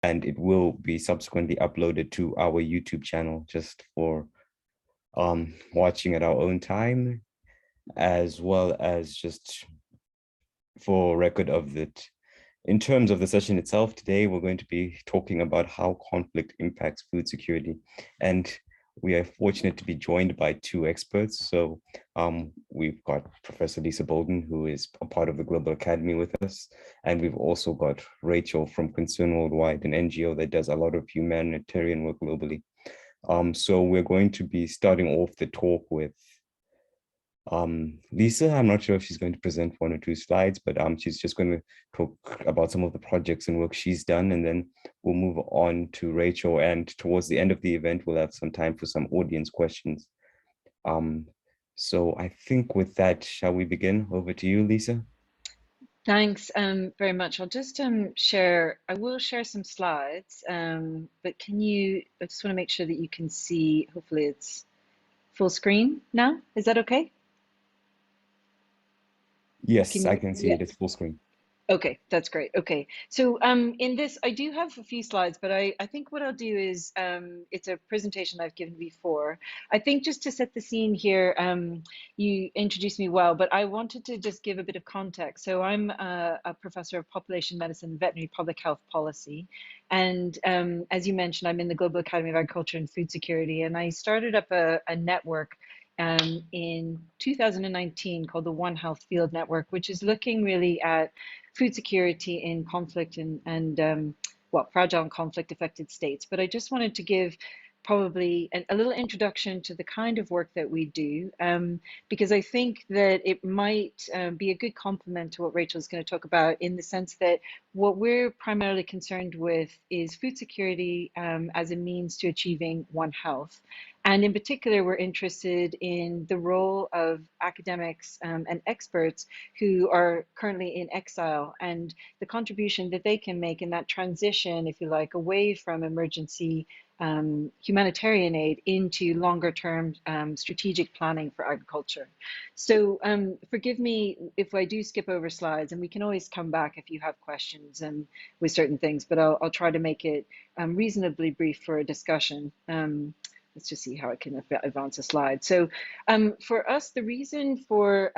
and it will be subsequently uploaded to our YouTube channel just for watching at our own time, as well as just for record of it. In terms of the session itself, today we're going to be talking about how conflict impacts food security. And we are fortunate to be joined by two experts. So we've got Professor Lisa Boden, who is a part of the Global Academy with us. And we've also got Réiseal from Concern Worldwide, an NGO that does a lot of humanitarian work globally. So we're going to be starting off the talk with Lisa. I'm not sure if she's going to present one or two slides, but she's just going to talk about some of the projects and work she's done, and then we'll move on to Réiseal, and towards the end of the event, we'll have some time for some audience questions. So I think with that, shall we begin? Over to you, Lisa. Thanks very much. I'll just share, I will share some slides, but I just want to make sure that you can see, hopefully it's full screen now. Is that okay? Yes, I can see it. It's full screen. Okay, that's great. Okay, so in this, I do have a few slides, but I think what I'll do is, it's a presentation I've given before. I think just to set the scene here, you introduced me well, but I wanted to just give a bit of context. So I'm a professor of population medicine and veterinary public health policy. And as you mentioned, I'm in the Global Academy of Agriculture and Food Security, and I started up a network in 2019 called the One Health Field Network, which is looking really at food security in conflict and well, fragile and conflict affected states. But I just wanted to give probably a little introduction to the kind of work that we do, because I think that it might be a good complement to what Réiseal is going to talk about, in the sense that what we're primarily concerned with is food security as a means to achieving One Health. And in particular, we're interested in the role of academics and experts who are currently in exile, and the contribution that they can make in that transition, if you like, away from emergency humanitarian aid into longer term strategic planning for agriculture. So forgive me if I do skip over slides, and we can always come back if you have questions with certain things, but I'll try to make it reasonably brief for a discussion. Let's just see how I can advance a slide. So for us, the reason for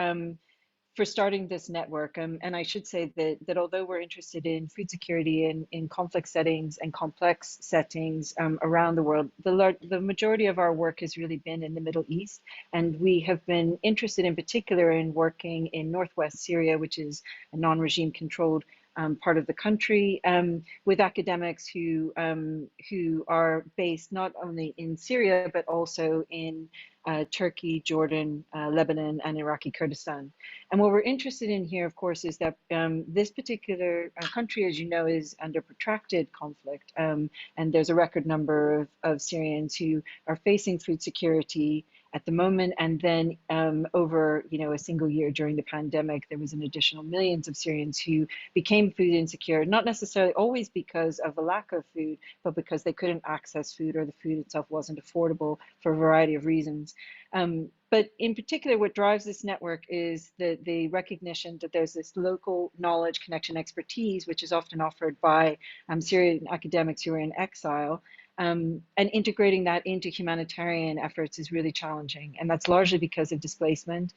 starting this network, and I should say that although we're interested in food security in conflict settings and complex settings around the world, the majority of our work has really been in the Middle East, and we have been interested in particular in working in northwest Syria, which is a non-regime controlled part of the country, with academics who are based not only in Syria but also in Turkey, Jordan, Lebanon, and Iraqi Kurdistan. And what we're interested in here, of course, is that this particular country, as you know, is under protracted conflict, and there's a record number of Syrians who are facing food security at the moment, and then over a single year during the pandemic, there was an additional millions of Syrians who became food insecure, not necessarily always because of a lack of food, but because they couldn't access food or the food itself wasn't affordable for a variety of reasons. But in particular, what drives this network is the recognition that there's this local knowledge, connection, expertise, which is often offered by Syrian academics who are in exile. And integrating that into humanitarian efforts is really challenging. And that's largely because of displacement,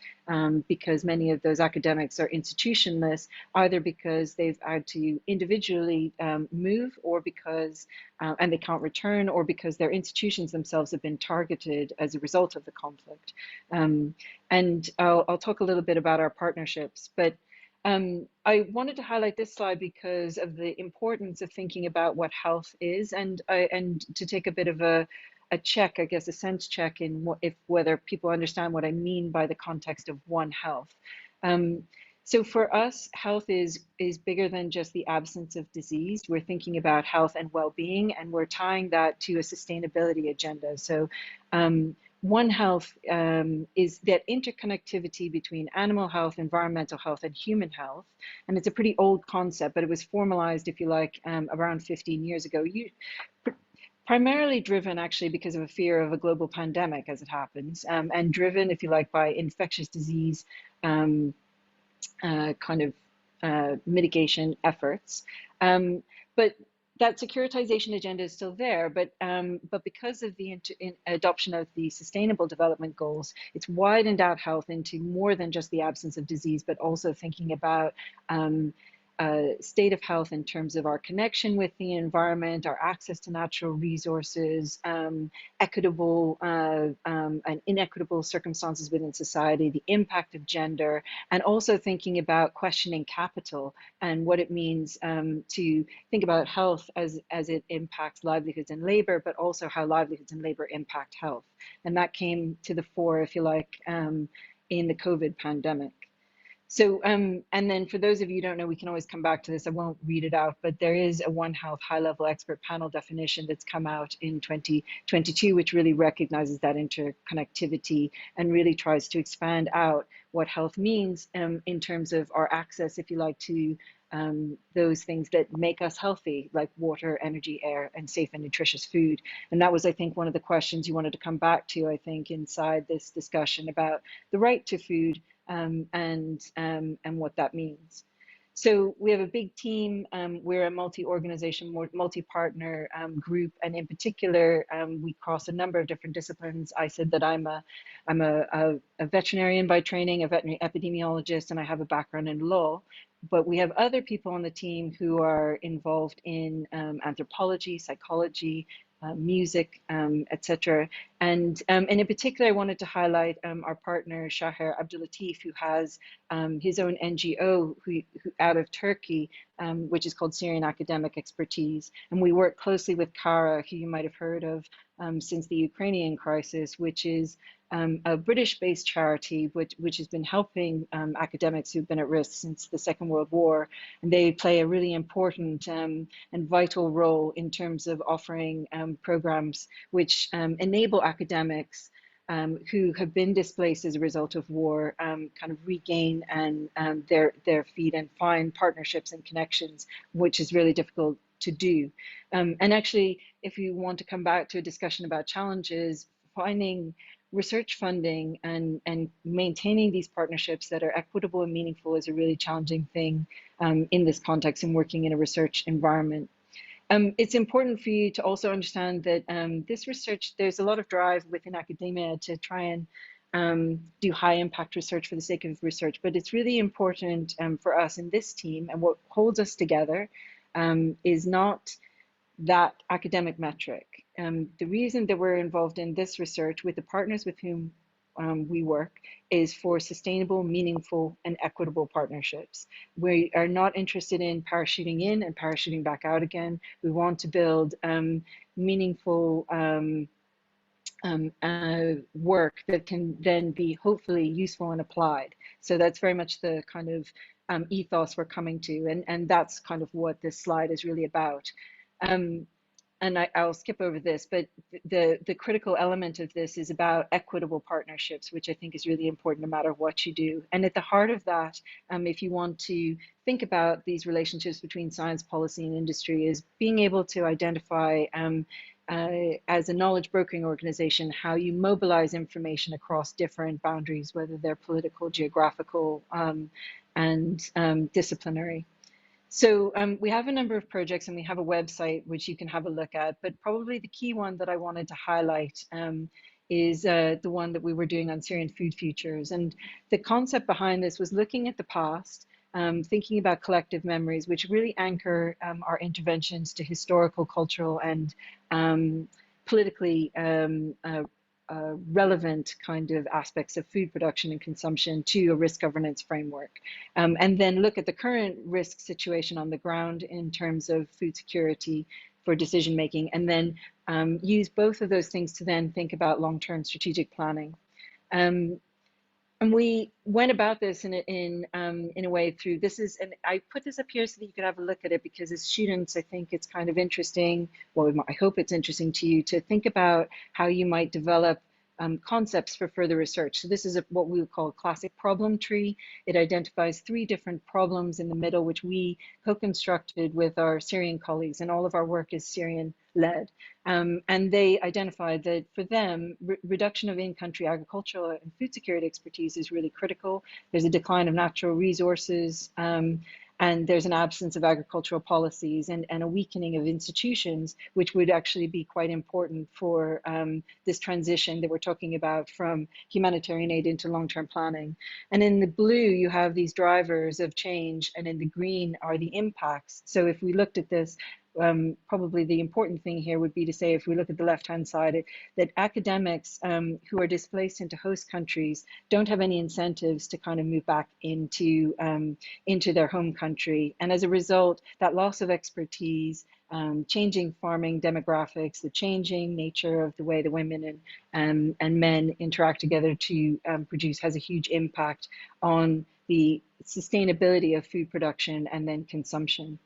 because many of those academics are institutionless, either because they've had to individually move, or because, and they can't return, or because their institutions themselves have been targeted as a result of the conflict. And I'll talk a little bit about our partnerships, but I wanted to highlight this slide because of the importance of thinking about what health is, and to take a bit of a check, I guess, a sense check in whether people understand what I mean by the context of One Health. So for us, health is bigger than just the absence of disease. We're thinking about health and well-being, and we're tying that to a sustainability agenda. So One Health is that interconnectivity between animal health, environmental health, and human health. And it's a pretty old concept, but it was formalized, if you like, around 15 years ago. Primarily driven actually because of a fear of a global pandemic, as it happens, and driven, if you like, by infectious disease kind of mitigation efforts. But that securitization agenda is still there, but because of the adoption of the Sustainable Development Goals, it's widened out health into more than just the absence of disease, but also thinking about state of health in terms of our connection with the environment, our access to natural resources, equitable and inequitable circumstances within society, the impact of gender, and also thinking about questioning capital and what it means to think about health as it impacts livelihoods and labor, but also how livelihoods and labor impact health. And that came to the fore, if you like, in the COVID pandemic. So, and then for those of you who don't know, we can always come back to this. I won't read it out, but there is a One Health high-level expert panel definition that's come out in 2022, which really recognizes that interconnectivity and really tries to expand out what health means in terms of our access, if you like, to those things that make us healthy, like water, energy, air, and safe and nutritious food. And that was, I think, one of the questions you wanted to come back to, I think, inside this discussion about the right to food and what that means. So we have a big team. We're a multi-organization, multi-partner group, and in particular, we cross a number of different disciplines. I said that I'm a veterinarian by training, a veterinary epidemiologist, and I have a background in law. But we have other people on the team who are involved in anthropology, psychology, music, etc. And in particular, I wanted to highlight our partner, Chéilleachair Abdulatif, who has his own NGO who out of Turkey, which is called Syrian Academic Expertise. And we work closely with Kara, who you might have heard of since the Ukrainian crisis, which is a British-based charity which has been helping academics who've been at risk since the Second World War. And they play a really important and vital role in terms of offering programs which enable academics who have been displaced as a result of war kind of regain and their feet and find partnerships and connections, which is really difficult to do. And actually, if you want to come back to a discussion about challenges, finding research funding and maintaining these partnerships that are equitable and meaningful is a really challenging thing in this context and working in a research environment. It's important for you to also understand that this research, there's a lot of drive within academia to try and do high impact research for the sake of research, but it's really important for us in this team, and what holds us together is not that academic metric. The reason that we're involved in this research with the partners with whom we work is for sustainable, meaningful, and equitable partnerships. We are not interested in parachuting in and parachuting back out again. We want to build meaningful work that can then be hopefully useful and applied. So that's very much the kind of ethos we're coming to, and that's kind of what this slide is really about. And I'll skip over this, but the critical element of this is about equitable partnerships, which I think is really important no matter what you do. And at the heart of that, if you want to think about these relationships between science, policy, and industry, is being able to identify as a knowledge brokering organization how you mobilize information across different boundaries, whether they're political, geographical, and disciplinary. So we have a number of projects and we have a website which you can have a look at, but probably the key one that I wanted to highlight is the one that we were doing on Syrian food futures. And the concept behind this was looking at the past, thinking about collective memories, which really anchor our interventions to historical, cultural, and politically relevant kind of aspects of food production and consumption to a risk governance framework. And then look at the current risk situation on the ground in terms of food security for decision making, and then use both of those things to then think about long-term strategic planning. And we went about this in a way through, this is, and I put this up here so that you could have a look at it, because as students, I think it's kind of interesting, well, I hope it's interesting to you to think about how you might develop concepts for further research. So this is what we would call a classic problem tree. It identifies 3 different problems in the middle, which we co-constructed with our Syrian colleagues, and all of our work is Syrian-led. And they identified that for them, reduction of in-country agricultural and food security expertise is really critical. There's a decline of natural resources, and there's an absence of agricultural policies and a weakening of institutions, which would actually be quite important for this transition that we're talking about from humanitarian aid into long-term planning. And in the blue, you have these drivers of change, and in the green are the impacts. So if we looked at this, probably the important thing here would be to say, if we look at the left-hand side, that academics who are displaced into host countries don't have any incentives to kind of move back into their home country. And as a result, that loss of expertise, changing farming demographics, the changing nature of the way the women and men interact together to produce has a huge impact on the sustainability of food production and then consumption.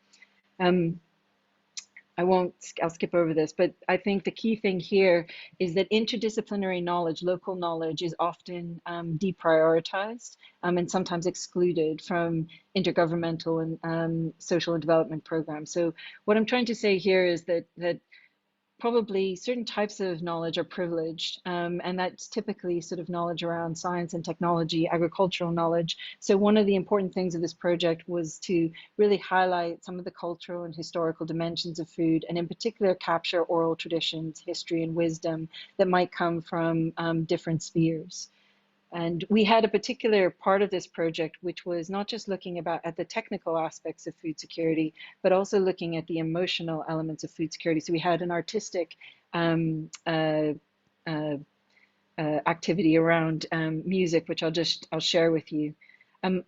I'll skip over this, but I think the key thing here is that interdisciplinary knowledge, local knowledge, is often deprioritized and sometimes excluded from intergovernmental and social and development programs. So what I'm trying to say here is that probably certain types of knowledge are privileged, and that's typically sort of knowledge around science and technology, agricultural knowledge. So one of the important things of this project was to really highlight some of the cultural and historical dimensions of food, and in particular capture oral traditions, history, and wisdom that might come from different spheres. And we had a particular part of this project, which was not just looking at the technical aspects of food security, but also looking at the emotional elements of food security. So we had an artistic activity around music, which I'll share with you.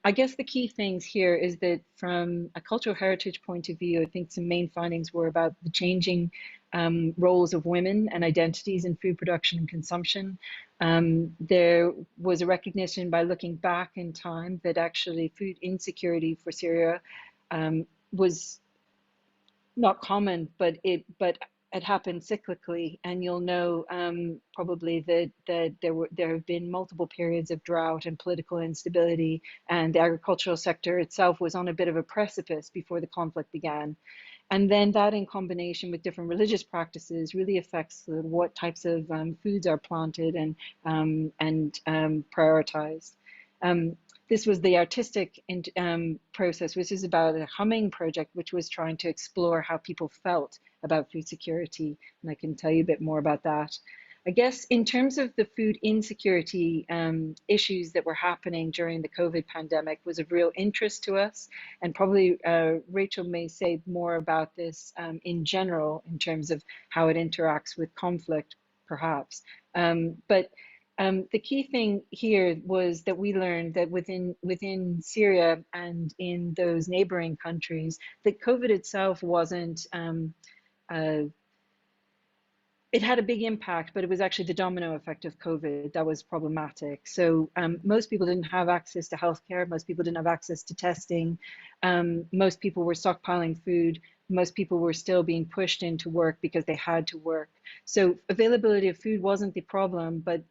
I guess the key things here is that from a cultural heritage point of view, I think some main findings were about the changing roles of women and identities in food production and consumption. There was a recognition by looking back in time that actually food insecurity for Syria was not common, but it happened cyclically, and you'll know probably that there have been multiple periods of drought and political instability, and the agricultural sector itself was on a bit of a precipice before the conflict began. And then that, in combination with different religious practices, really affects what types of foods are planted and prioritized. This was the artistic process, which is about a humming project, which was trying to explore how people felt about food security. And I can tell you a bit more about that. I guess in terms of the food insecurity issues that were happening during the COVID pandemic was of real interest to us. And probably Rachel may say more about this in general in terms of how it interacts with conflict, perhaps. But the key thing here was that we learned that within Syria and in those neighboring countries, that COVID itself wasn't it had a big impact, but it was actually the domino effect of COVID that was problematic. So most people didn't have access to healthcare. Most people didn't have access to testing. Most people were stockpiling food. Most people were still being pushed into work because they had to work. So availability of food wasn't the problem, but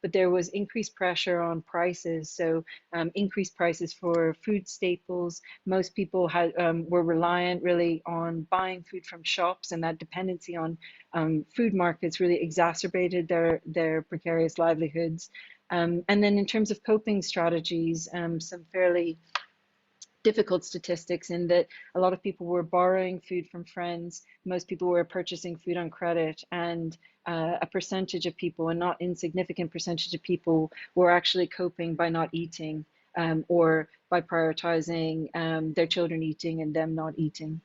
there was increased pressure on prices. So increased prices for food staples. Most people were reliant really on buying food from shops, and that dependency on food markets really exacerbated their precarious livelihoods. And then in terms of coping strategies, some fairly difficult statistics in that a lot of people were borrowing food from friends. Most people were purchasing food on credit, and a percentage of people, a not insignificant percentage of people, were actually coping by not eating or by prioritizing their children eating and them not eating.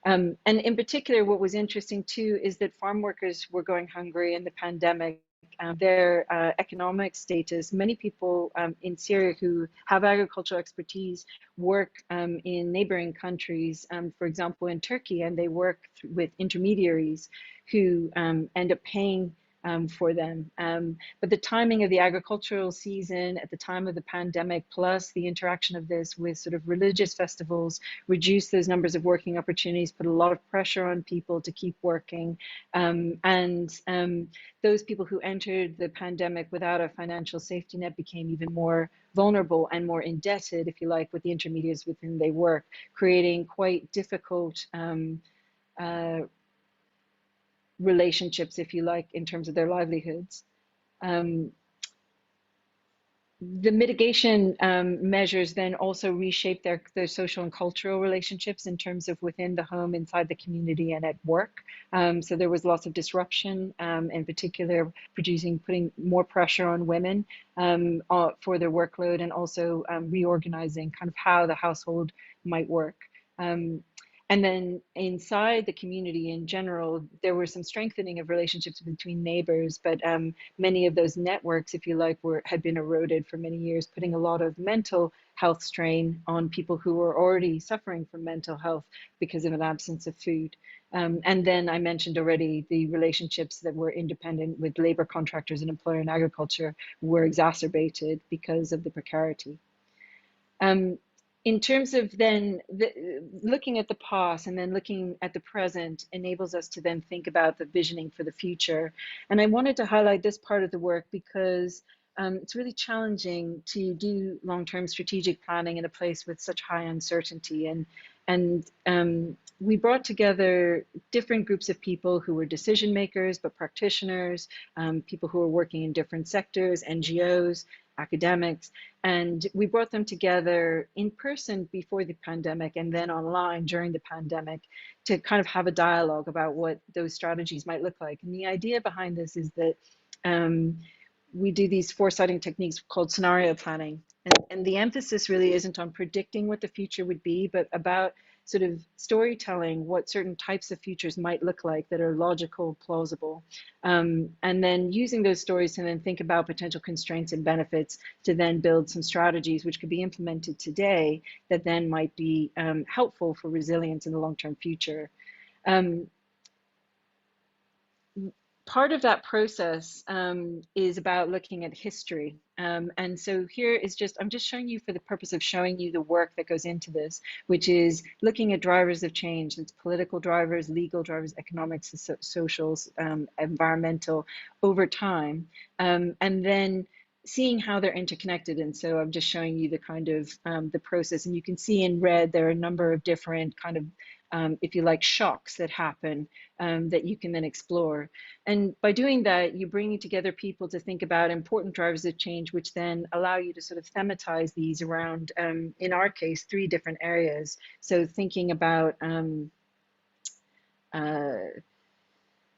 And in particular, what was interesting too is that farm workers were going hungry in the pandemic. Their economic status, many people in Syria who have agricultural expertise work in neighboring countries, for example, in Turkey, and they work with intermediaries who end up paying for them. But the timing of the agricultural season at the time of the pandemic, plus the interaction of this with sort of religious festivals, reduced those numbers of working opportunities, put a lot of pressure on people to keep working. Those people who entered the pandemic without a financial safety net became even more vulnerable and more indebted, if you like, with the intermediaries with whom they work, creating quite difficult relationships, if you like, in terms of their livelihoods. the mitigation measures then also reshape their social and cultural relationships in terms of within the home, inside the community, and at work. So there was lots of disruption, in particular, putting more pressure on women for their workload, and also reorganizing kind of how the household might work. Um, and then inside the community in general, there was some strengthening of relationships between neighbors, but many of those networks, if you like, had been eroded for many years, putting a lot of mental health strain on people who were already suffering from mental health because of an absence of food. And then I mentioned already the relationships that were independent with labor contractors and employer in agriculture were exacerbated because of the precarity. Um, in terms of then looking at the past and then looking at the present enables us to then think about the visioning for the future. And I wanted to highlight this part of the work because it's really challenging to do long-term strategic planning in a place with such high uncertainty. And we brought together different groups of people who were decision makers, but practitioners, people who are working in different sectors, NGOs, academics, and we brought them together in person before the pandemic and then online during the pandemic to kind of have a dialogue about what those strategies might look like. And the idea behind this is that we do these foresighting techniques called scenario planning. And the emphasis really isn't on predicting what the future would be, but about sort of storytelling what certain types of futures might look like that are logical, plausible, and then using those stories to then think about potential constraints and benefits to then build some strategies which could be implemented today that then might be helpful for resilience in the long-term future. Um, Part of that process is about looking at history. And so here is I'm just showing you for the purpose of showing you the work that goes into this, which is looking at drivers of change. It's political drivers, legal drivers, economics, socials, environmental over time. And then seeing how they're interconnected. And so I'm just showing you the kind of the process. And you can see in red, there are a number of different kind of, if you like, shocks that happen that you can then explore. And by doing that, you're bringing together people to think about important drivers of change, which then allow you to sort of thematize these around, in our case, 3 different areas. So thinking about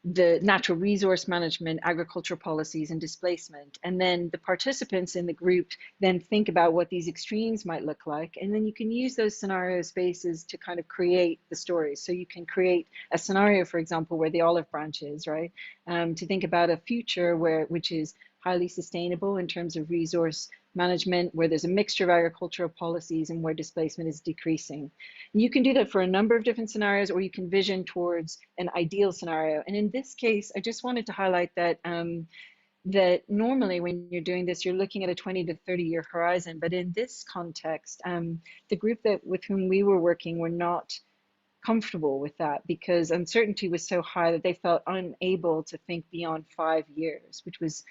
the natural resource management, agricultural policies, and displacement. And then the participants in the group then think about what these extremes might look like. And then you can use those scenario spaces to kind of create the stories. So you can create a scenario, for example, where the olive branch is, right? To think about a future which is highly sustainable in terms of resource management, where there's a mixture of agricultural policies and where displacement is decreasing. And you can do that for a number of different scenarios, or you can vision towards an ideal scenario. And in this case, I just wanted to highlight that that normally when you're doing this, you're looking at a 20 to 30-year horizon. But in this context, the group with whom we were working were not comfortable with that because uncertainty was so high that they felt unable to think beyond 5 years, which was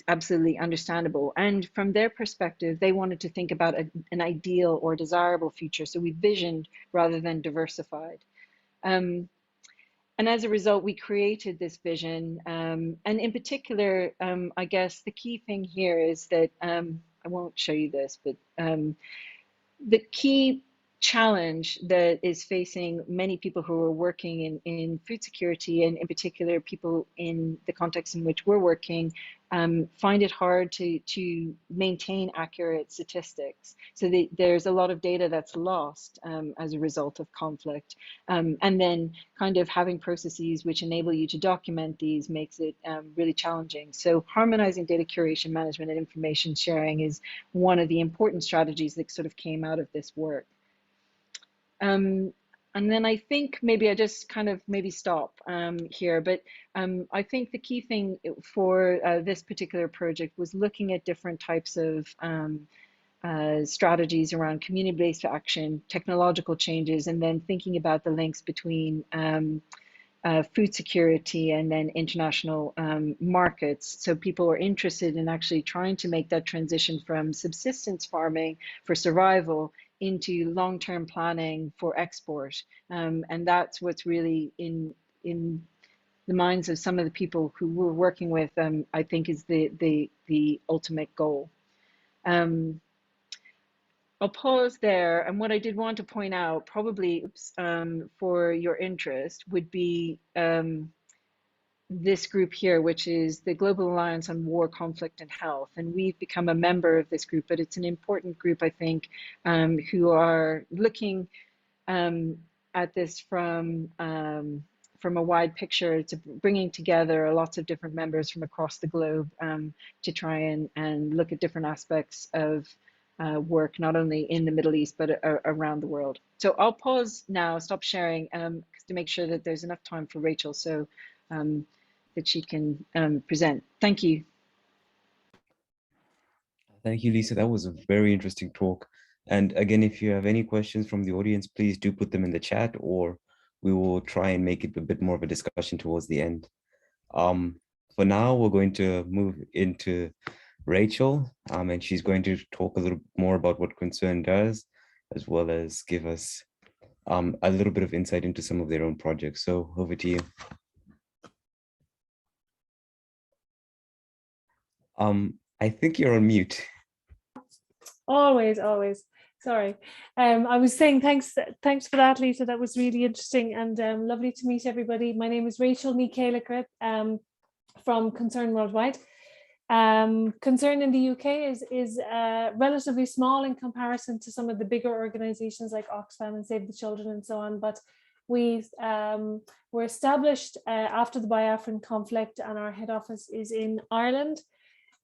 absolutely understandable. And from their perspective, they wanted to think about an ideal or desirable future. So we visioned rather than diversified. And as a result, we created this vision. And in particular, I guess the key thing here is that, I won't show you this, but the key challenge that is facing many people who are working in food security, and in particular people in the context in which we're working, find it hard to maintain accurate statistics. So there's a lot of data that's lost as a result of conflict. And then kind of having processes which enable you to document these makes it really challenging. So harmonizing data curation, management, and information sharing is one of the important strategies that sort of came out of this work. And then I think maybe I just kind of maybe stop here, but I think the key thing for this particular project was looking at different types of strategies around community-based action, technological changes, and then thinking about the links between food security and then international markets. So people are interested in actually trying to make that transition from subsistence farming for survival into long-term planning for export. And that's what's really in the minds of some of the people who we're working with, I think is the ultimate goal. Um, I'll pause there. And what I did want to point out, probably for your interest, would be this group here, which is the Global Alliance on War, Conflict and Health. And we've become a member of this group, but it's an important group, I think, who are looking at this from a wide picture. It's bringing together lots of different members from across the globe to try and look at different aspects of work, not only in the Middle East, but around the world. So I'll pause now, stop sharing to make sure that there's enough time for Rachel so that she can present. Thank you. Thank you, Lisa. That was a very interesting talk. And again, if you have any questions from the audience, please do put them in the chat, or we will try and make it a bit more of a discussion towards the end. For now, we're going to move into Rachel, and she's going to talk a little more about what Concern does, as well as give us a little bit of insight into some of their own projects. So over to you. I think you're on mute. Always. Sorry. I was saying thanks for that, Lisa. That was really interesting and lovely to meet everybody. My name is Réiseal Chéilleachair from Concern Worldwide. Concern in the UK is relatively small in comparison to some of the bigger organizations like Oxfam and Save the Children and so on, but we were established after the Biafran conflict, and our head office is in Ireland.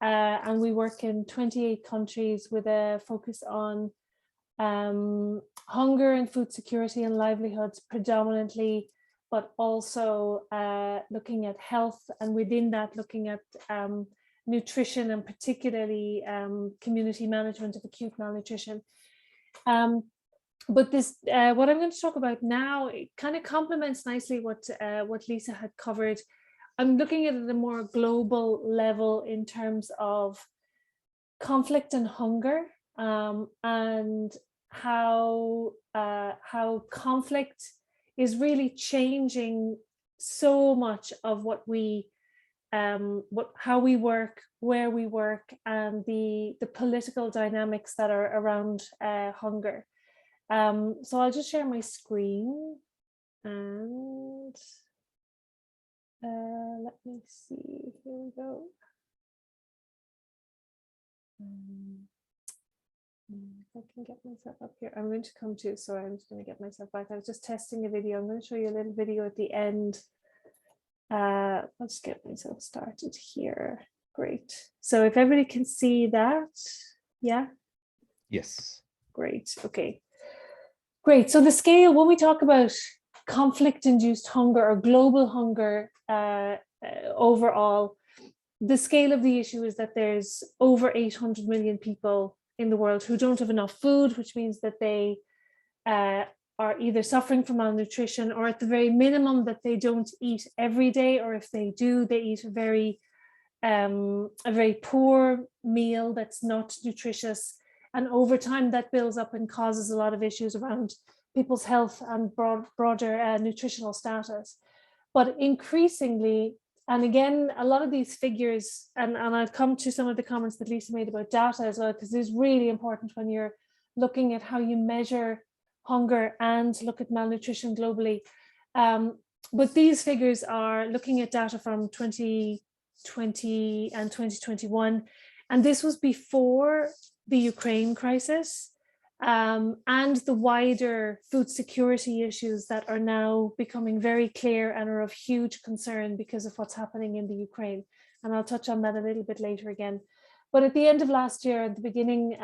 And we work in 28 countries with a focus on hunger and food security and livelihoods predominantly, but also looking at health, and within that looking at nutrition and particularly community management of acute malnutrition. But this, what I'm going to talk about now, it kind of complements nicely what Lisa had covered. I'm looking at it at a more global level in terms of conflict and hunger, and how conflict is really changing so much of what we, how we work, where we work, and the political dynamics that are around hunger. So I'll just share my screen and. Let me see, here we go. If I can get myself up here, I'm going to come to, sorry, I'm just going to get myself back. I was just testing a video. I'm going to show you a little video at the end. Let's get myself started here. Great. So if everybody can see that, yeah? Yes. Great, okay. Great, so the scale, when we talk about conflict-induced hunger or global hunger overall, the scale of the issue is that there's over 800 million people in the world who don't have enough food, which means that they are either suffering from malnutrition, or at the very minimum that they don't eat every day, or if they do, they eat a very poor meal that's not nutritious. And over time that builds up and causes a lot of issues around people's health and broader nutritional status. But increasingly, and again, a lot of these figures, and I'll come to some of the comments that Lisa made about data as well, because it's really important when you're looking at how you measure hunger and look at malnutrition globally. But these figures are looking at data from 2020 and 2021, and this was before the Ukraine crisis. And the wider food security issues that are now becoming very clear and are of huge concern because of what's happening in the Ukraine. And I'll touch on that a little bit later again. But at the end of last year, at the beginning,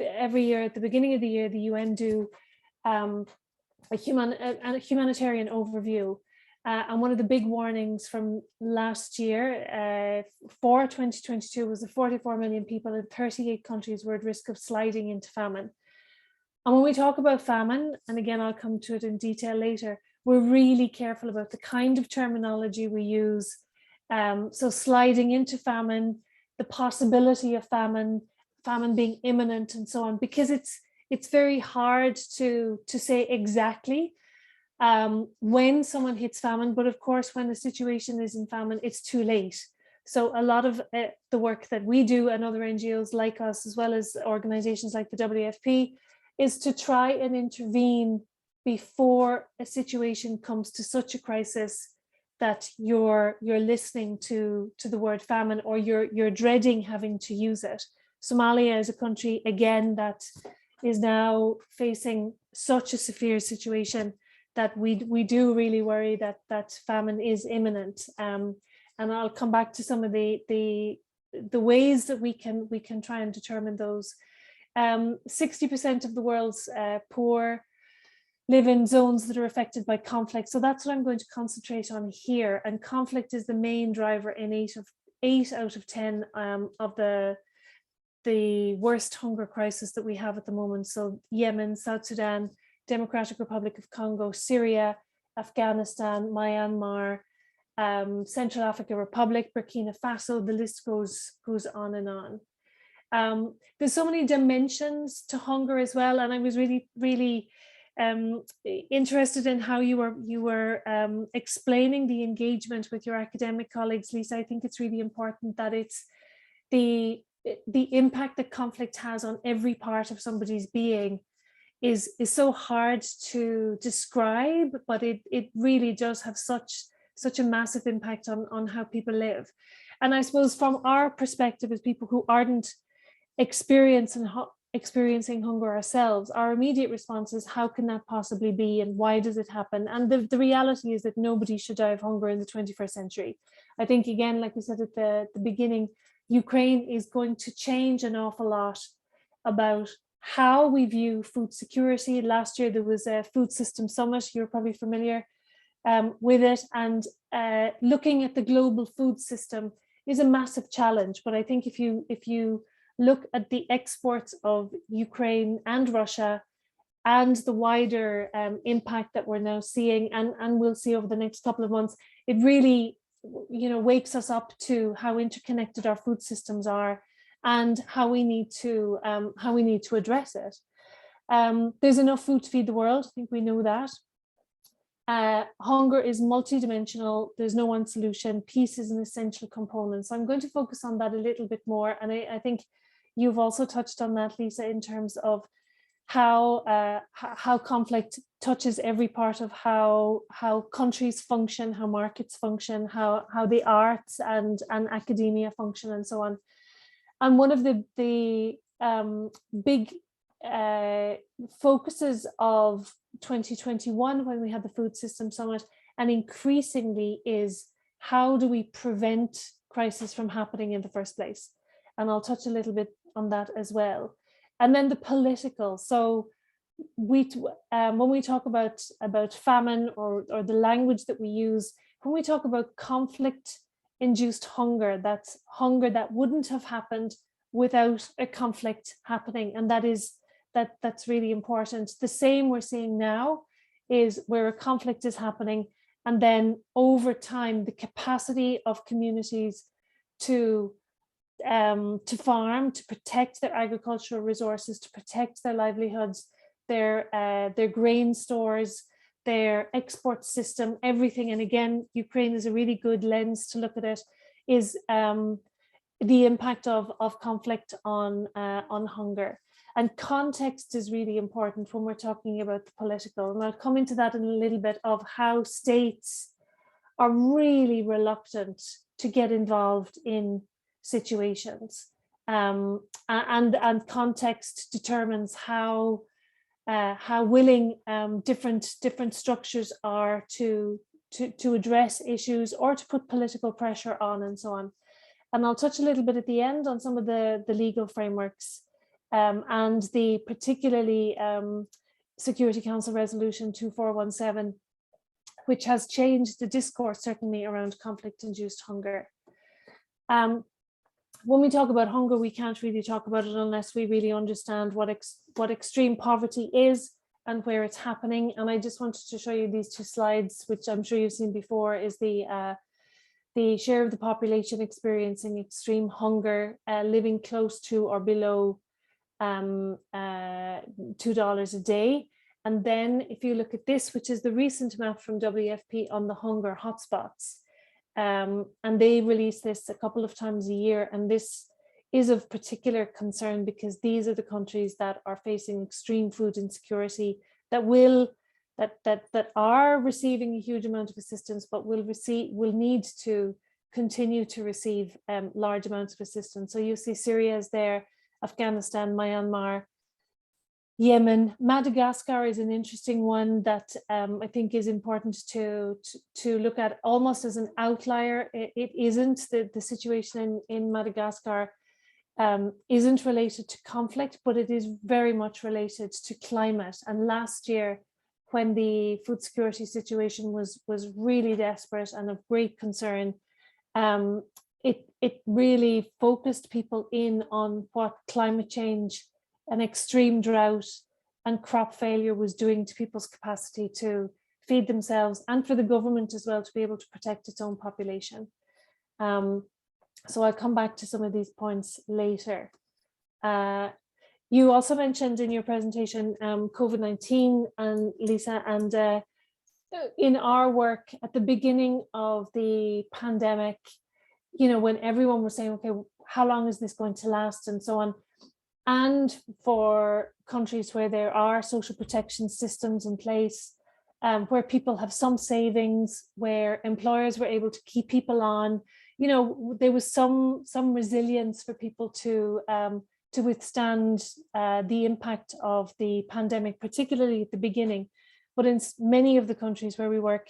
every year at the beginning of the year, the UN do a humanitarian overview. And one of the big warnings from last year for 2022 was that 44 million people in 38 countries were at risk of sliding into famine. And when we talk about famine, and again, I'll come to it in detail later, we're really careful about the kind of terminology we use. So sliding into famine, the possibility of famine being imminent and so on, because it's very hard to say exactly when someone hits famine, but of course, when the situation is in famine, it's too late. So a lot of the work that we do and other NGOs like us, as well as organizations like the WFP, is to try and intervene before a situation comes to such a crisis that you're listening to the word famine, or you're dreading having to use it. Somalia is a country, again, that is now facing such a severe situation that we do really worry that famine is imminent. And I'll come back to some of the ways that we can try and determine those. 60% of the world's poor live in zones that are affected by conflict. So that's what I'm going to concentrate on here. And conflict is the main driver in 8 out of 10 of the worst hunger crisis that we have at the moment. So Yemen, South Sudan, Democratic Republic of Congo, Syria, Afghanistan, Myanmar, Central African Republic, Burkina Faso, the list goes on and on. There's so many dimensions to hunger as well, and I was really interested in how you were explaining the engagement with your academic colleagues, Lisa. I think it's really important that it's the impact that conflict has on every part of somebody's being is so hard to describe, but it really does have such a massive impact on how people live. And I suppose from our perspective as people who aren't experiencing hunger ourselves, our immediate response is, how can that possibly be, and why does it happen? And the reality is that nobody should die of hunger in the 21st century. I think, again, like we said at the beginning, Ukraine is going to change an awful lot about how we view food security. Last year there was a food system summit, you're probably familiar with it, and looking at the global food system is a massive challenge. But I think if you look at the exports of Ukraine and Russia and the wider impact that we're now seeing and we'll see over the next couple of months, it really wakes us up to how interconnected our food systems are and how we need to address it. There's enough food to feed the world. I think we know that. Hunger is multidimensional. There's no one solution. Peace is an essential component. So I'm going to focus on that a little bit more. And I think you've also touched on that, Lisa, in terms of how conflict touches every part of how countries function, how markets function, how the arts and academia function, and so on. And one of the big focuses of 2021, when we had the Food System Summit, and increasingly, is how do we prevent crisis from happening in the first place? And I'll touch a little bit on that as well. And then the political. So when we talk about famine or the language that we use, when we talk about conflict-induced hunger, that's hunger that wouldn't have happened without a conflict happening, and that's really important. The same we're seeing now is where a conflict is happening, and then over time the capacity of communities to farm, to protect their agricultural resources, to protect their livelihoods, their grain stores, their export system, everything. And again, Ukraine is a really good lens to look at it, is the impact of conflict on hunger. And context is really important when we're talking about the political. And I'll come into that in a little bit, of how states are really reluctant to get involved in situations. And context determines how willing different structures are to address issues or to put political pressure on, and so on. And I'll touch a little bit at the end on some of the legal frameworks and the particularly Security Council Resolution 2417, which has changed the discourse certainly around conflict-induced hunger. When we talk about hunger, we can't really talk about it unless we really understand what extreme poverty is and where it's happening. And I just wanted to show you these two slides, which I'm sure you've seen before, is the share of the population experiencing extreme hunger, living close to or below $2 a day. And then if you look at this, which is the recent map from WFP on the hunger hotspots, and they release this a couple of times a year, and this is of particular concern because these are the countries that are facing extreme food insecurity, that are receiving a huge amount of assistance, but will need to continue to receive large amounts of assistance. So you see Syria is there, Afghanistan, Myanmar, Yemen. Madagascar is an interesting one that I think is important to look at almost as an outlier. It isn't, the situation in Madagascar isn't related to conflict, but it is very much related to climate. And last year, when the food security situation was really desperate and of great concern, it really focused people in on what climate change, an extreme drought and crop failure was doing to people's capacity to feed themselves, and for the government as well to be able to protect its own population. So I'll come back to some of these points later. You also mentioned in your presentation COVID-19, and Lisa, and in our work at the beginning of the pandemic, you know, when everyone was saying, okay, how long is this going to last and so on, and for countries where there are social protection systems in place, where people have some savings, where employers were able to keep people on, you know, there was some resilience for people to withstand the impact of the pandemic, particularly at the beginning. But in many of the countries where we work,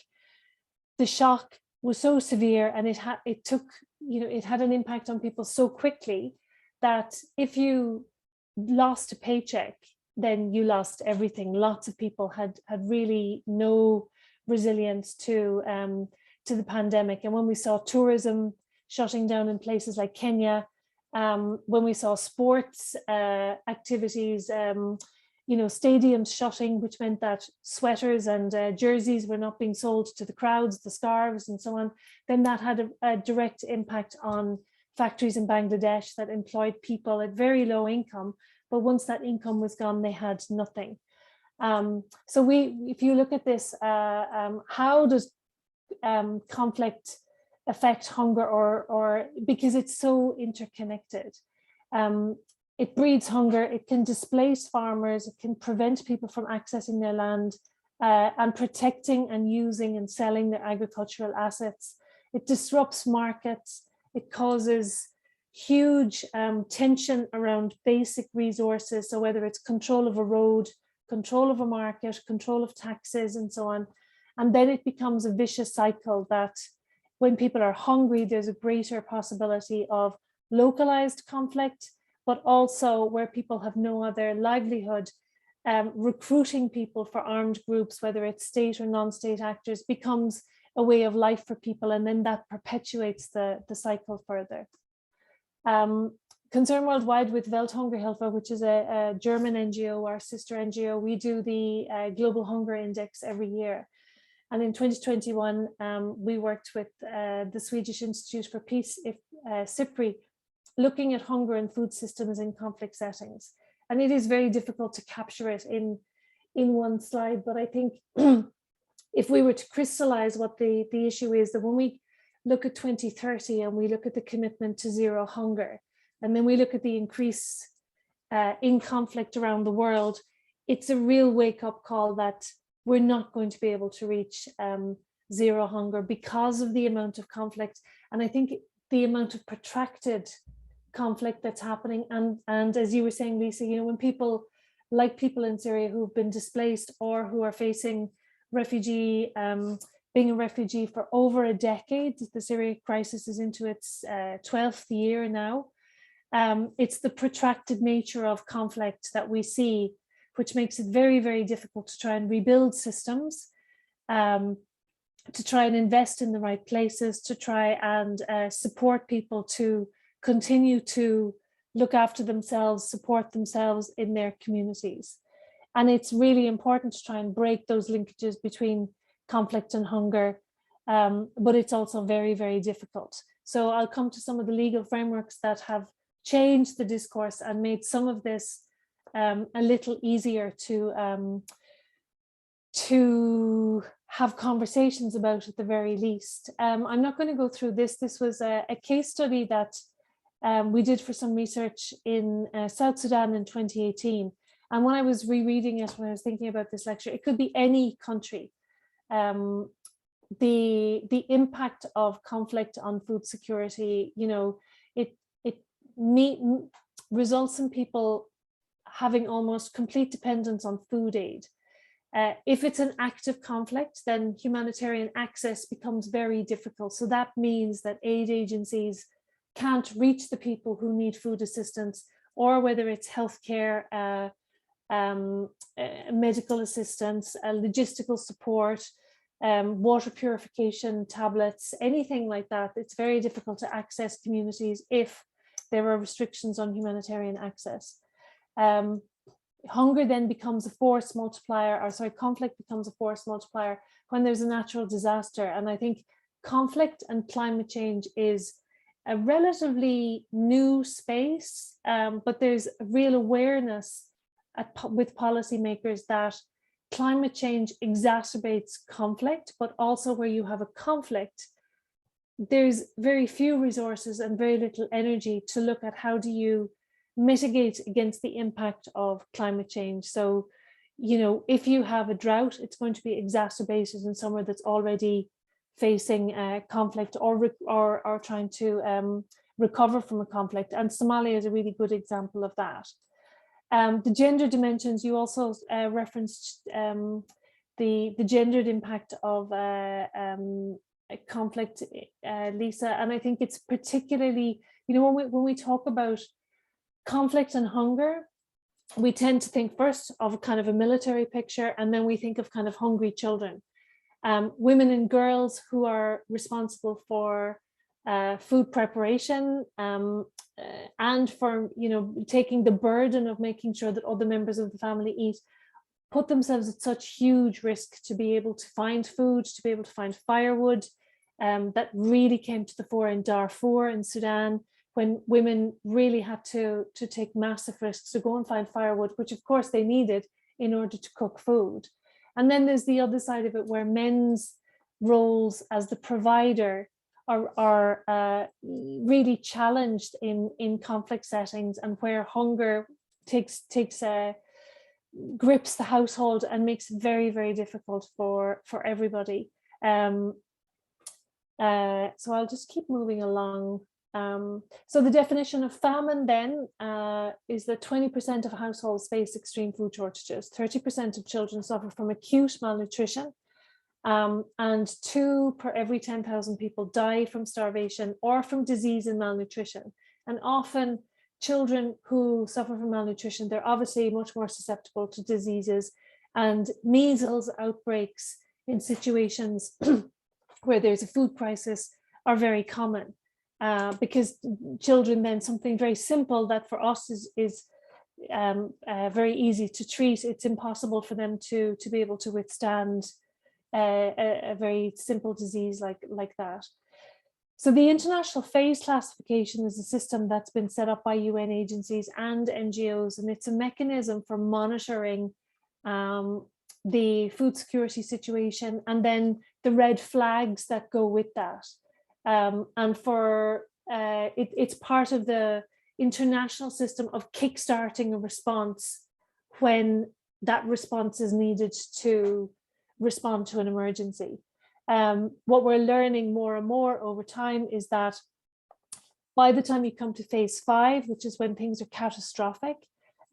the shock was so severe, and it had an impact on people so quickly that if you lost a paycheck, then you lost everything. Lots of people had really no resilience to the pandemic. And when we saw tourism shutting down in places like Kenya, when we saw sports activities, you know, stadiums shutting, which meant that sweaters and jerseys were not being sold to the crowds, the scarves and so on, then that had a direct impact on factories in Bangladesh that employed people at very low income. But once that income was gone, they had nothing. So if you look at this, how does conflict affect hunger, or because it's so interconnected? It breeds hunger, it can displace farmers, it can prevent people from accessing their land and protecting and using and selling their agricultural assets. It disrupts markets, it causes huge tension around basic resources. So whether it's control of a road, control of a market, control of taxes and so on. And then it becomes a vicious cycle that when people are hungry, there's a greater possibility of localized conflict, but also where people have no other livelihood, recruiting people for armed groups, whether it's state or non-state actors, becomes a way of life for people, and then that perpetuates the cycle further. Concern Worldwide with Welthungerhilfe, which is a German NGO, our sister NGO, we do the Global Hunger Index every year. And in 2021, we worked with the Swedish Institute for Peace, SIPRI, looking at hunger and food systems in conflict settings. And it is very difficult to capture it in one slide, but I think if we were to crystallize what the issue is, that when we look at 2030 and we look at the commitment to zero hunger, and then we look at the increase in conflict around the world, it's a real wake-up call that we're not going to be able to reach zero hunger because of the amount of conflict. And I think the amount of protracted conflict that's happening. And as you were saying, Lisa, you know, when people in Syria who've been displaced or who are facing refugee, being a refugee for over a decade, the Syria crisis is into its 12th year now. It's the protracted nature of conflict that we see, which makes it very, very difficult to try and rebuild systems, to try and invest in the right places, to try and support people to continue to look after themselves, support themselves in their communities. And it's really important to try and break those linkages between conflict and hunger, but it's also very, very difficult. So I'll come to some of the legal frameworks that have changed the discourse and made some of this a little easier to have conversations about at the very least. I'm not going to go through this. This was a case study that we did for some research in South Sudan in 2018. And when I was rereading it, when I was thinking about this lecture, it could be any country. The impact of conflict on food security, you know, it results in people having almost complete dependence on food aid. If it's an active conflict, then humanitarian access becomes very difficult. So that means that aid agencies can't reach the people who need food assistance, or whether it's healthcare, medical assistance, logistical support, water purification tablets, anything like that. It's very difficult to access communities if there are restrictions on humanitarian access. Hunger then becomes a force multiplier, or sorry, conflict becomes a force multiplier when there's a natural disaster. And I think conflict and climate change is a relatively new space, but there's a real awareness with policymakers that climate change exacerbates conflict, but also where you have a conflict, there's very few resources and very little energy to look at how do you mitigate against the impact of climate change. So, you know, if you have a drought, it's going to be exacerbated in somewhere that's already facing conflict or trying to recover from a conflict. And Somalia is a really good example of that. The gender dimensions, you also referenced the gendered impact of conflict, Lisa, and I think it's particularly, you know, when we talk about conflict and hunger, we tend to think first of a kind of a military picture, and then we think of kind of hungry children. Women and girls who are responsible for food preparation and for, you know, taking the burden of making sure that other members of the family eat, put themselves at such huge risk to be able to find food, to be able to find firewood. That really came to the fore in Darfur in Sudan, when women really had to take massive risks to go and find firewood, which of course they needed in order to cook food. And then there's the other side of it, where men's roles as the provider are really challenged in conflict settings, and where hunger grips the household and makes it very, very difficult for everybody. So I'll just keep moving along. So the definition of famine then is that 20% of households face extreme food shortages, 30% of children suffer from acute malnutrition, and 2 per every 10,000 people die from starvation or from disease and malnutrition. And often children who suffer from malnutrition, they're obviously much more susceptible to diseases, and measles outbreaks in situations where there's a food crisis are very common. Because children, then something very simple that for us is very easy to treat, it's impossible for them to be able to withstand a very simple disease like that. So the international phase classification is a system that's been set up by UN agencies and NGOs, and it's a mechanism for monitoring the food security situation and then the red flags that go with that. And for it's part of the international system of kickstarting a response when that response is needed to respond to an emergency. What we're learning more and more over time is that by the time you come to phase 5, which is when things are catastrophic,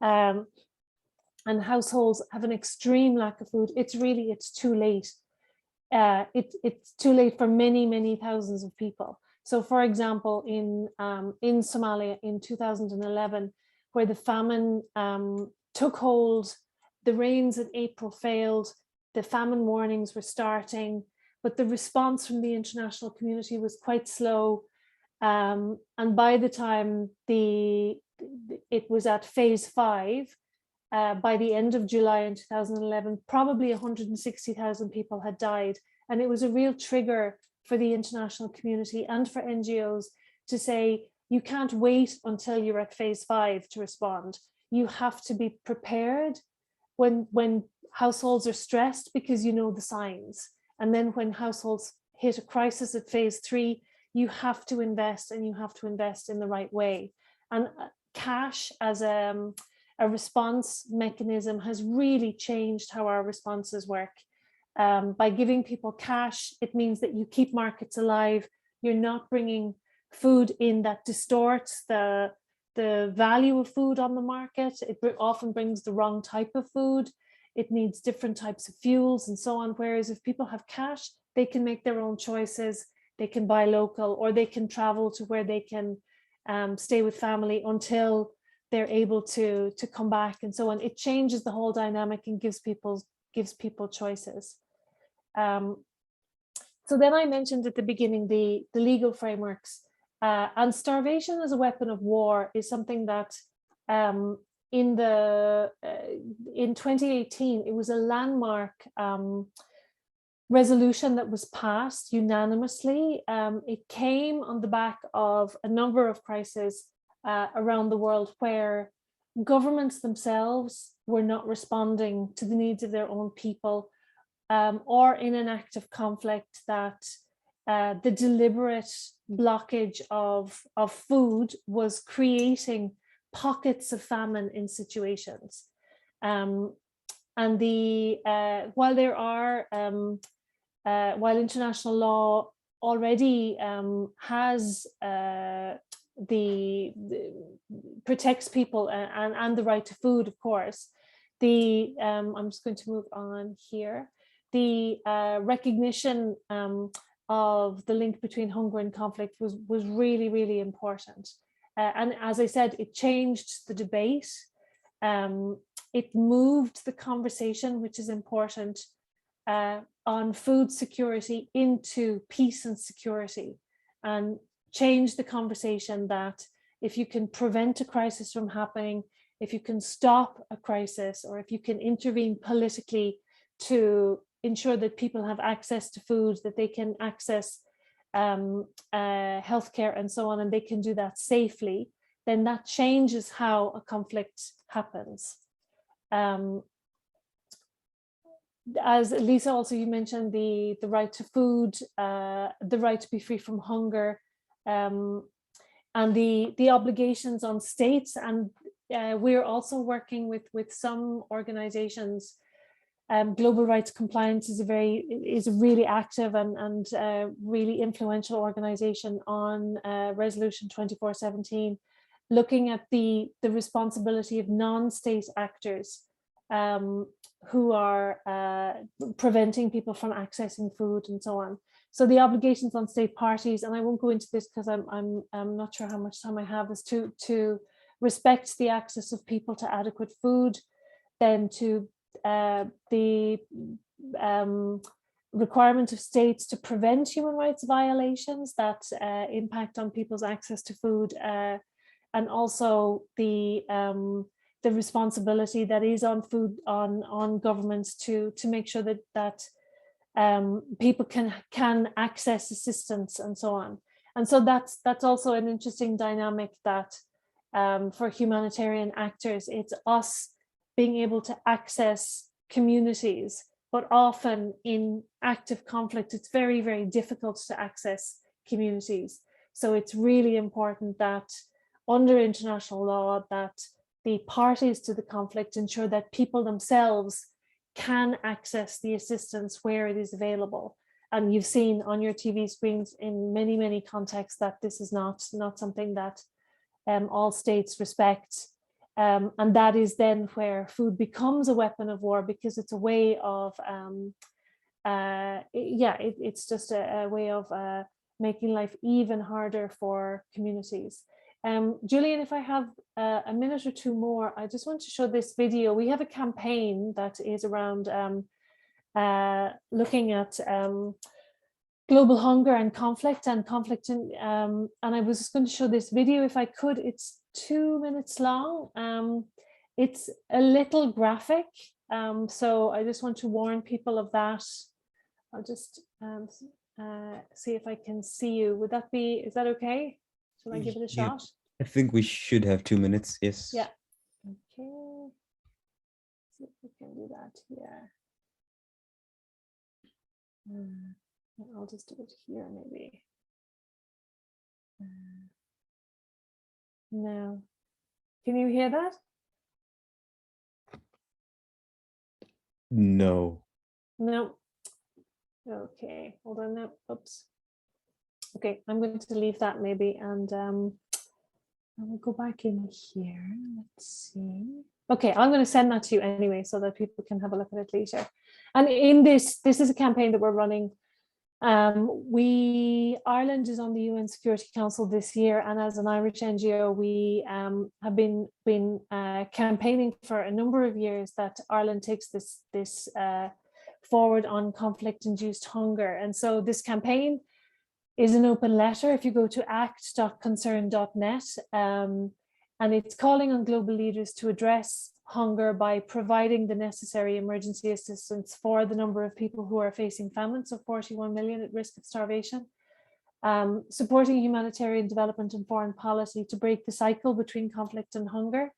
and households have an extreme lack of food, it's too late. It's too late for many thousands of people. So for example, in Somalia in 2011, where the famine took hold, the rains in April failed, the famine warnings were starting, but the response from the international community was quite slow. And by the time it was at phase 5, by the end of July in 2011, probably 160,000 people had died. And it was a real trigger for the international community and for NGOs to say, you can't wait until you're at phase 5 to respond. You have to be prepared when households are stressed, because you know the signs. And then when households hit a crisis at phase 3, you have to invest, and you have to invest in the right way. And cash as a response mechanism has really changed how our responses work. By giving people cash, it means that you keep markets alive. You're not bringing food in that distorts the value of food on the market. It often brings the wrong type of food. It needs different types of fuels and so on. Whereas if people have cash, they can make their own choices. They can buy local, or they can travel to where they can stay with family until they're able to come back and so on. It changes the whole dynamic and gives people choices. So then I mentioned at the beginning the legal frameworks, and starvation as a weapon of war is something that in 2018, it was a landmark resolution that was passed unanimously. It came on the back of a number of crises around the world where governments themselves were not responding to the needs of their own people, or in an act of conflict that the deliberate blockage of food was creating pockets of famine in situations. And while there are while international law already has protects people and the right to food, of course, I'm just going to move on here. The recognition of the link between hunger and conflict was really, really important. And as I said, it changed the debate. It moved the conversation, which is important, on food security into peace and security, and change the conversation that if you can prevent a crisis from happening, if you can stop a crisis, or if you can intervene politically to ensure that people have access to food, that they can access healthcare and so on, and they can do that safely, then that changes how a conflict happens. As Lisa, also you mentioned the right to food, the right to be free from hunger, and the obligations on states. And we're also working with some organizations. Global Rights Compliance is a really active and really influential organization on Resolution 2417, looking at the responsibility of non-state actors who are preventing people from accessing food and so on. So the obligations on state parties, and I won't go into this because I'm not sure how much time I have, is to respect the access of people to adequate food, then to the requirement of states to prevent human rights violations that impact on people's access to food, and also the responsibility that is on food on governments to make sure that people can access assistance and so on. And so that's also an interesting dynamic that for humanitarian actors, it's us being able to access communities, but often in active conflict, it's very, very difficult to access communities. So it's really important that under international law, that the parties to the conflict ensure that people themselves can access the assistance where it is available. And you've seen on your TV screens in many, many contexts that this is not something that all states respect. And that is then where food becomes a weapon of war, because it's a way of, it's just a way of making life even harder for communities. Julian, if I have a minute or two more, I just want to show this video. We have a campaign that is around looking at global hunger and conflict, and I was just going to show this video if I could. It's 2 minutes long. It's a little graphic, so I just want to warn people of that. I'll just see if I can see you. Is that okay? Shall I give it a shot? I think we should have 2 minutes, yes. Yeah. Okay. See if we can do that here. I'll just do it here maybe. No. Can you hear that? No. No. Okay, hold on now. Oops. Okay, I'm going to leave that maybe, and I will go back in here. Let's see. Okay, I'm going to send that to you anyway, so that people can have a look at it later. And in this is a campaign that we're running. Ireland is on the UN Security Council this year, and as an Irish NGO, we have been campaigning for a number of years that Ireland takes this forward on conflict-induced hunger. And so this campaign is an open letter. If you go to act.concern.net, and it's calling on global leaders to address hunger by providing the necessary emergency assistance for the number of people who are facing famine, so 41 million at risk of starvation, supporting humanitarian development and foreign policy to break the cycle between conflict and hunger,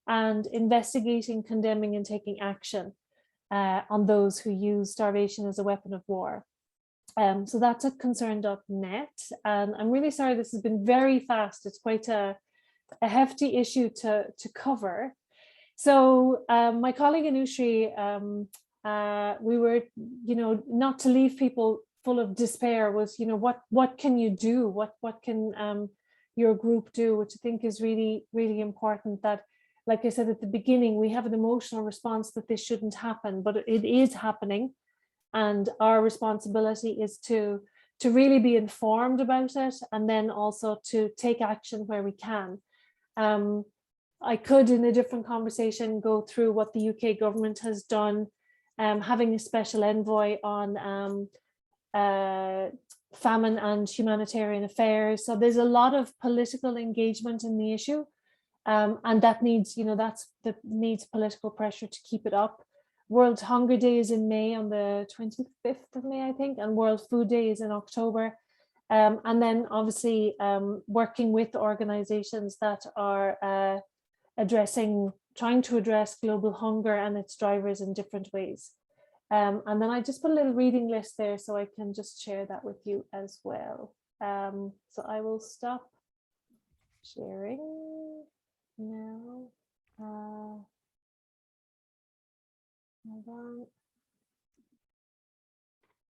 and investigating, condemning and taking action on those who use starvation as a weapon of war. So that's at concern.net, and I'm really sorry this has been very fast. It's quite a hefty issue to cover. So my colleague Anushree, we were, not to leave people full of despair, was, what can you do? What can your group do? Which I think is really, really important. That, like I said at the beginning, we have an emotional response that this shouldn't happen, but it is happening. And our responsibility is to really be informed about it, and then also to take action where we can. I could, in a different conversation, go through what the UK government has done, having a special envoy on famine and humanitarian affairs. So there's a lot of political engagement in the issue, and that needs, needs political pressure to keep it up. World Hunger Day is in May, on the 25th of May, I think, and World Food Day is in October. And then obviously working with organizations that are trying to address global hunger and its drivers in different ways. And then I just put a little reading list there so I can just share that with you as well. So I will stop sharing now. Hold on.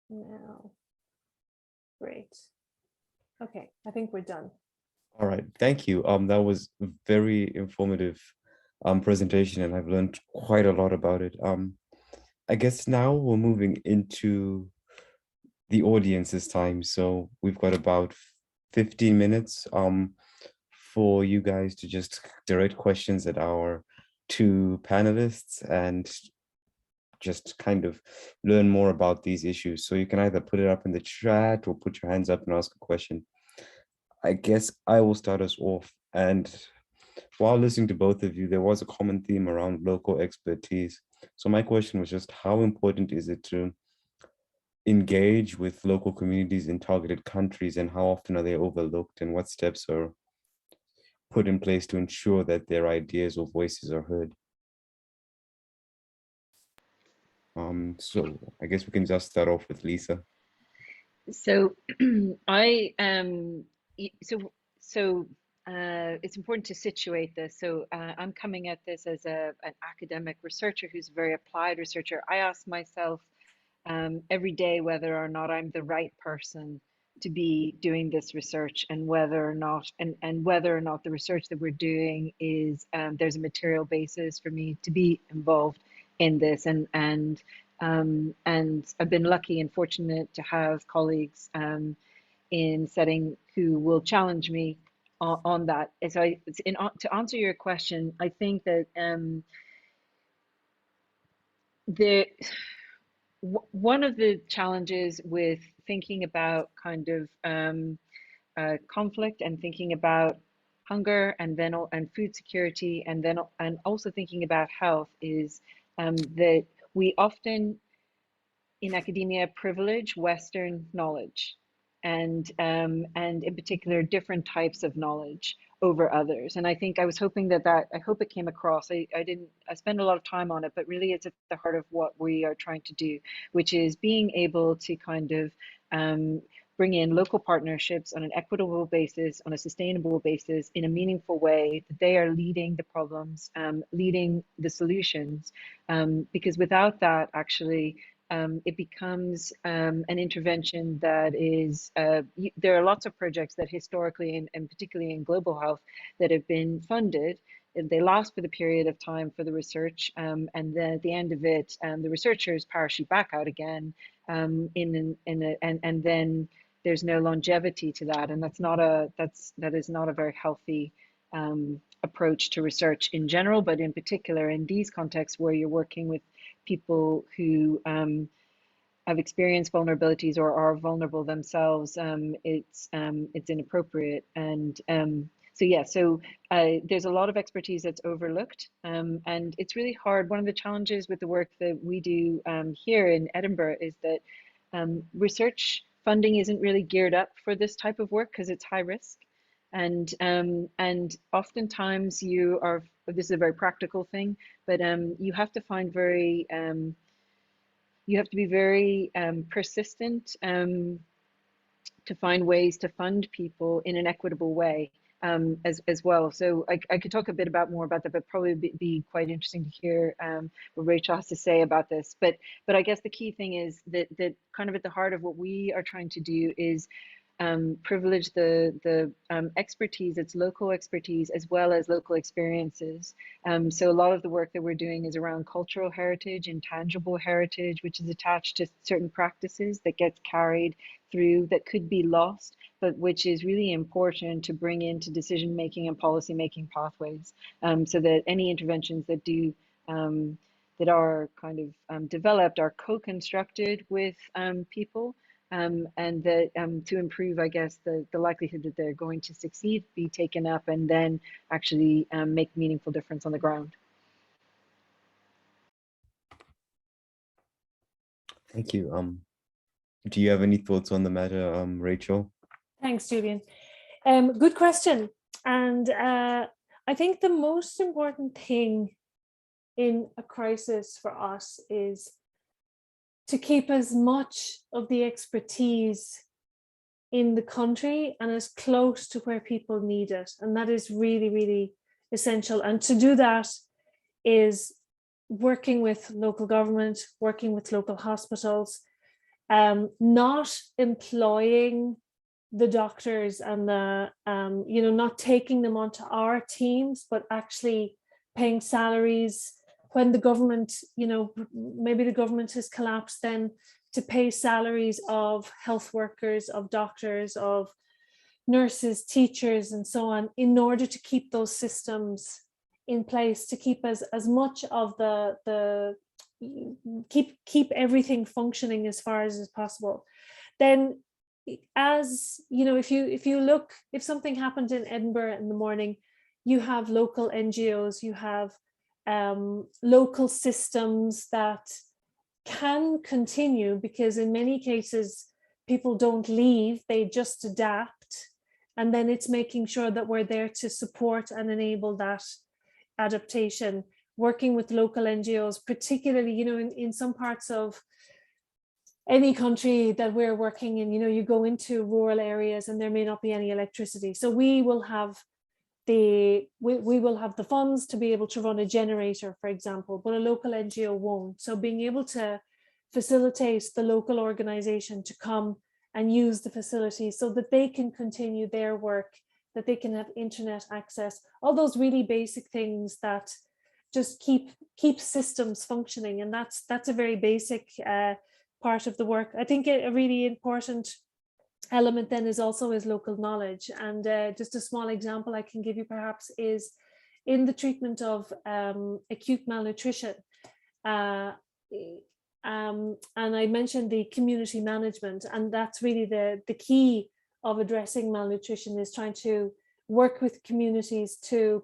Now. Great. Okay, I think we're done. All right, thank you. That was a very informative presentation, and I've learned quite a lot about it. I guess now we're moving into the audience's time. So we've got about 15 minutes for you guys to just direct questions at our two panelists and just kind of learn more about these issues. So you can either put it up in the chat or put your hands up and ask a question. I guess I will start us off. And while listening to both of you, there was a common theme around local expertise. So my question was just, how important is it to engage with local communities in targeted countries, and how often are they overlooked, and what steps are put in place to ensure that their ideas or voices are heard? So I guess we can just start off with Lisa. So it's important to situate this. So I'm coming at this as an academic researcher who's a very applied researcher. I ask myself every day whether or not I'm the right person to be doing this research, and whether or not the research that we're doing is there's a material basis for me to be involved in this. And I've been lucky and fortunate to have colleagues in setting who will challenge me on that. And so to answer your question, I think that one of the challenges with thinking about kind of conflict and thinking about hunger and food security and also thinking about health is that we often in academia privilege Western knowledge, and in particular different types of knowledge over others. And I think I was hoping that I hope it came across. I spend a lot of time on it, but really it's at the heart of what we are trying to do, which is being able to kind of bring in local partnerships on an equitable basis, on a sustainable basis, in a meaningful way, that they are leading the problems, leading the solutions, because without that, actually, it becomes an intervention that is, there are lots of projects that historically, and particularly in global health, that have been funded. They last for the period of time for the research, and then at the end of it, the researchers parachute back out again, and then there's no longevity to that, and that is not a very healthy approach to research in general, but in particular in these contexts where you're working with people who have experienced vulnerabilities or are vulnerable themselves. It's inappropriate, and so there's a lot of expertise that's overlooked, and it's really hard. One of the challenges with the work that we do here in Edinburgh is that research funding isn't really geared up for this type of work because it's high risk, and oftentimes this is a very practical thing, but you have to find you have to be very persistent to find ways to fund people in an equitable way, as well. So I could talk a bit more about that, but probably be quite interesting to hear what Rachel has to say about this. But I guess the key thing is that kind of at the heart of what we are trying to do is privilege the expertise, it's local expertise as well as local experiences. So a lot of the work that we're doing is around cultural heritage, intangible heritage, which is attached to certain practices that gets carried through, that could be lost, but which is really important to bring into decision making and policy making pathways, so that any interventions that do that are kind of developed are co-constructed with people, and that to improve, I guess, the likelihood that they're going to succeed, be taken up, and then actually make meaningful difference on the ground. Thank you. Do you have any thoughts on the matter, Rachel? Thanks, Julian. Good question. And I think the most important thing in a crisis for us is to keep as much of the expertise in the country and as close to where people need it. And that is really, really essential. And to do that is working with local government, working with local hospitals, not employing the doctors and the, not taking them onto our teams, but actually paying salaries when the government, maybe the government has collapsed, then to pay salaries of health workers, of doctors, of nurses, teachers, and so on, in order to keep those systems in place, to keep as much of keep everything functioning as far as possible. Then, as if something happened in Edinburgh in the morning, you have local NGOs, you have local systems that can continue, because in many cases people don't leave, they just adapt, and then it's making sure that we're there to support and enable that adaptation, working with local NGOs, particularly in some parts of any country that we're working in, you go into rural areas and there may not be any electricity, so we will have we will have the funds to be able to run a generator, for example, but a local NGO won't. So being able to facilitate the local organization to come and use the facility so that they can continue their work, that they can have internet access, all those really basic things that just keep systems functioning. And that's a very basic part of the work. I think a really important element then is local knowledge. And just a small example I can give you perhaps is in the treatment of acute malnutrition. And I mentioned the community management, and that's really the key of addressing malnutrition, is trying to work with communities to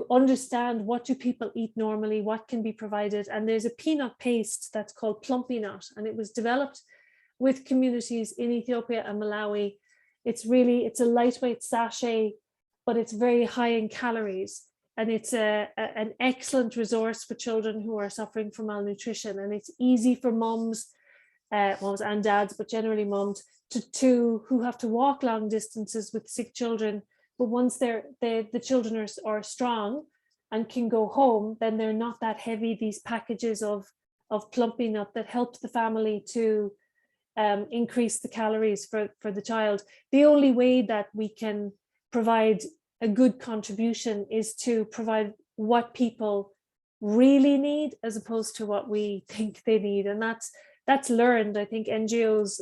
understand what do people eat normally, what can be provided. And there's a peanut paste that's called Plumpy Nut, and it was developed with communities in Ethiopia and Malawi. It's a lightweight sachet, but it's very high in calories. And it's an excellent resource for children who are suffering from malnutrition. And it's easy for moms and dads, but generally moms, who have to walk long distances with sick children. But once the children are strong and can go home, then they're not that heavy. These packages of plumpy nut that help the family to increase the calories for the child. The only way that we can provide a good contribution is to provide what people really need as opposed to what we think they need. And that's learned. I think NGOs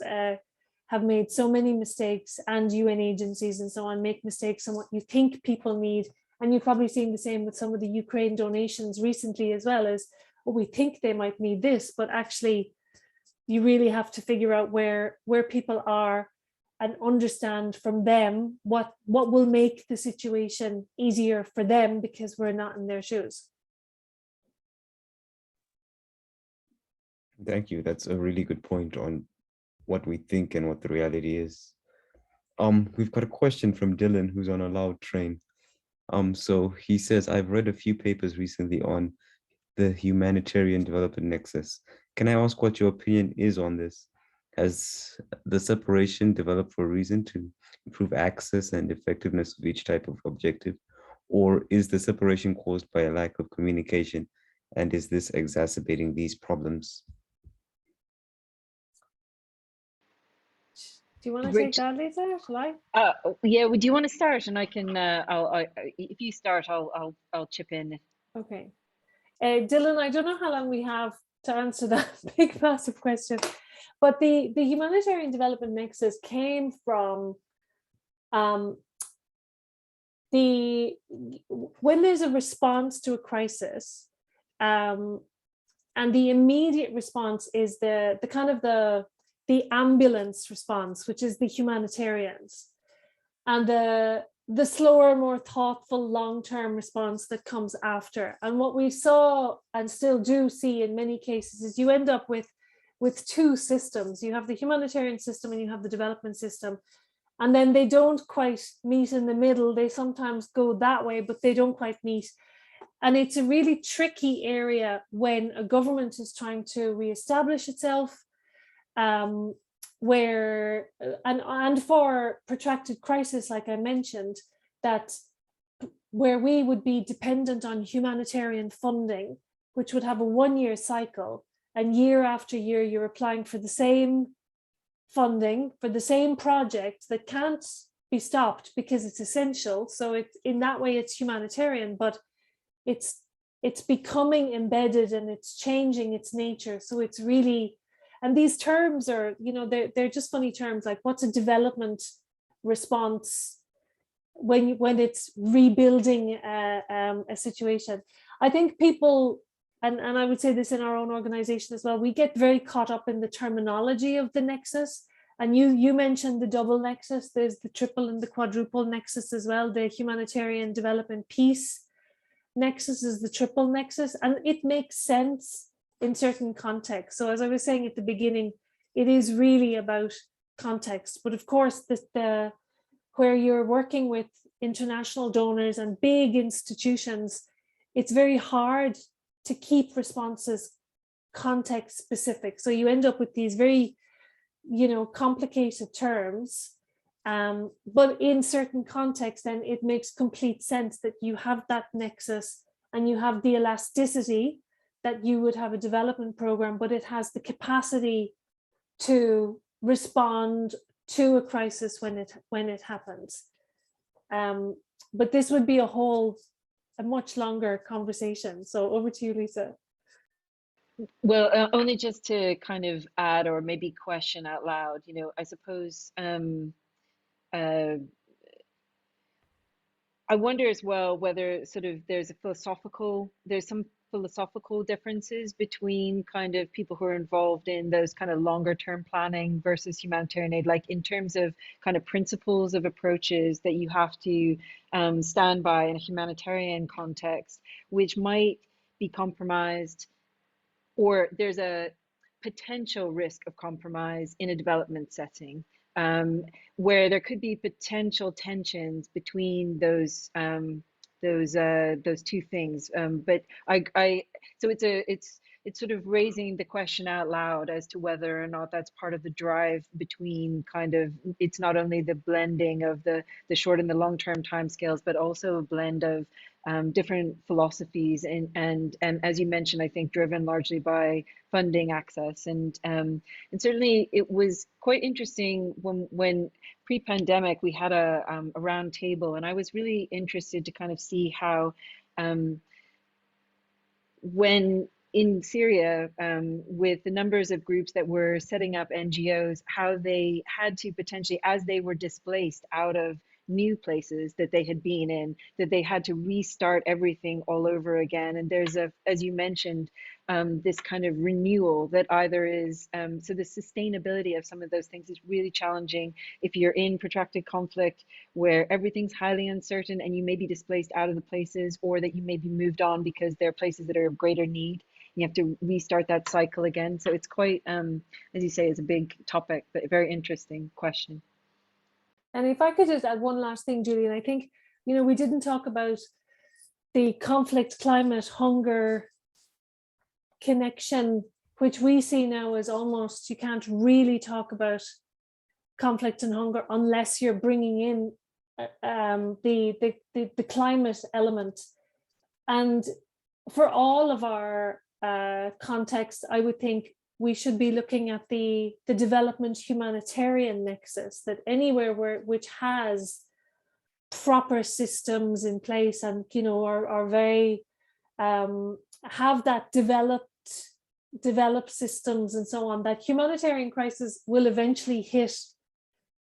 have made so many mistakes, and UN agencies and so on make mistakes on what you think people need. And you've probably seen the same with some of the Ukraine donations recently as well, as, well, we think they might need this, but actually you really have to figure out where people are and understand from them what will make the situation easier for them, because we're not in their shoes. Thank you. That's a really good point on what we think and what the reality is. We've got a question from Dylan, who's on a loud train. So he says, I've read a few papers recently on the humanitarian development nexus. Can I ask what your opinion is on this? Has the separation developed for a reason to improve access and effectiveness of each type of objective? Or is the separation caused by a lack of communication? And is this exacerbating these problems? Do you want to take that, Lisa? Shall I? Yeah, would you want to start? And I can, if you start, I'll chip in. Okay. Dylan, I don't know how long we have to answer that big, massive question, but the humanitarian development nexus came from when there's a response to a crisis, and the immediate response is the kind of the ambulance response, which is the humanitarians, and the slower, more thoughtful, long-term response that comes after. And what we saw and still do see in many cases is you end up with two systems. You have the humanitarian system and you have the development system. And then they don't quite meet in the middle. They sometimes go that way, but they don't quite meet. And it's a really tricky area when a government is trying to reestablish itself, where and for protracted crisis, like I mentioned, that where we would be dependent on humanitarian funding, which would have a 1-year cycle, and year after year you're applying for the same funding for the same project that can't be stopped because it's essential. So it's in that way it's humanitarian, but it's becoming embedded and it's changing its nature. So it's really, and these terms are, you know, they're just funny terms, like what's a development response when it's rebuilding a situation. I think people, and I would say this in our own organization as well, we get very caught up in the terminology of the nexus. And you mentioned the double nexus, there's the triple and the quadruple nexus as well. The humanitarian development peace nexus is the triple nexus, and it makes sense in certain contexts. So as I was saying at the beginning, it is really about context. But of course, where you're working with international donors and big institutions, it's very hard to keep responses context specific. So you end up with these very, complicated terms. But in certain contexts, then it makes complete sense that you have that nexus and you have the elasticity that you would have a development program, but it has the capacity to respond to a crisis when it happens. But this would be a much longer conversation. So over to you, Lisa. Well, only just to kind of add or maybe question out loud, I suppose I wonder as well whether sort of there's some philosophical differences between kind of people who are involved in those kind of longer term planning versus humanitarian aid, like in terms of kind of principles of approaches that you have to stand by in a humanitarian context, which might be compromised, or there's a potential risk of compromise in a development setting, where there could be potential tensions between those two things. But so it's sort of raising the question out loud as to whether or not that's part of the drive between kind of, it's not only the blending of the short and the long-term timescales, but also a blend of different philosophies and as you mentioned, I think driven largely by funding access. And certainly it was quite interesting when pre-pandemic we had a round table, and I was really interested to kind of see how when in Syria, with the numbers of groups that were setting up NGOs, how they had to potentially, as they were displaced out of new places that they had been in, that they had to restart everything all over again. And there's as you mentioned, this kind of renewal that either is, so the sustainability of some of those things is really challenging if you're in protracted conflict where everything's highly uncertain and you may be displaced out of the places, or that you may be moved on because there are places that are of greater need. You have to restart that cycle again. So it's quite, as you say, it's a big topic, but a very interesting question. And if I could just add one last thing, Julian, I think, we didn't talk about the conflict, climate, hunger connection, which we see now as almost, you can't really talk about conflict and hunger unless you're bringing in the climate element. And for all of our context, I would think we should be looking at the development humanitarian nexus, that anywhere which has proper systems in place and are very have that developed systems and so on, that humanitarian crisis will eventually hit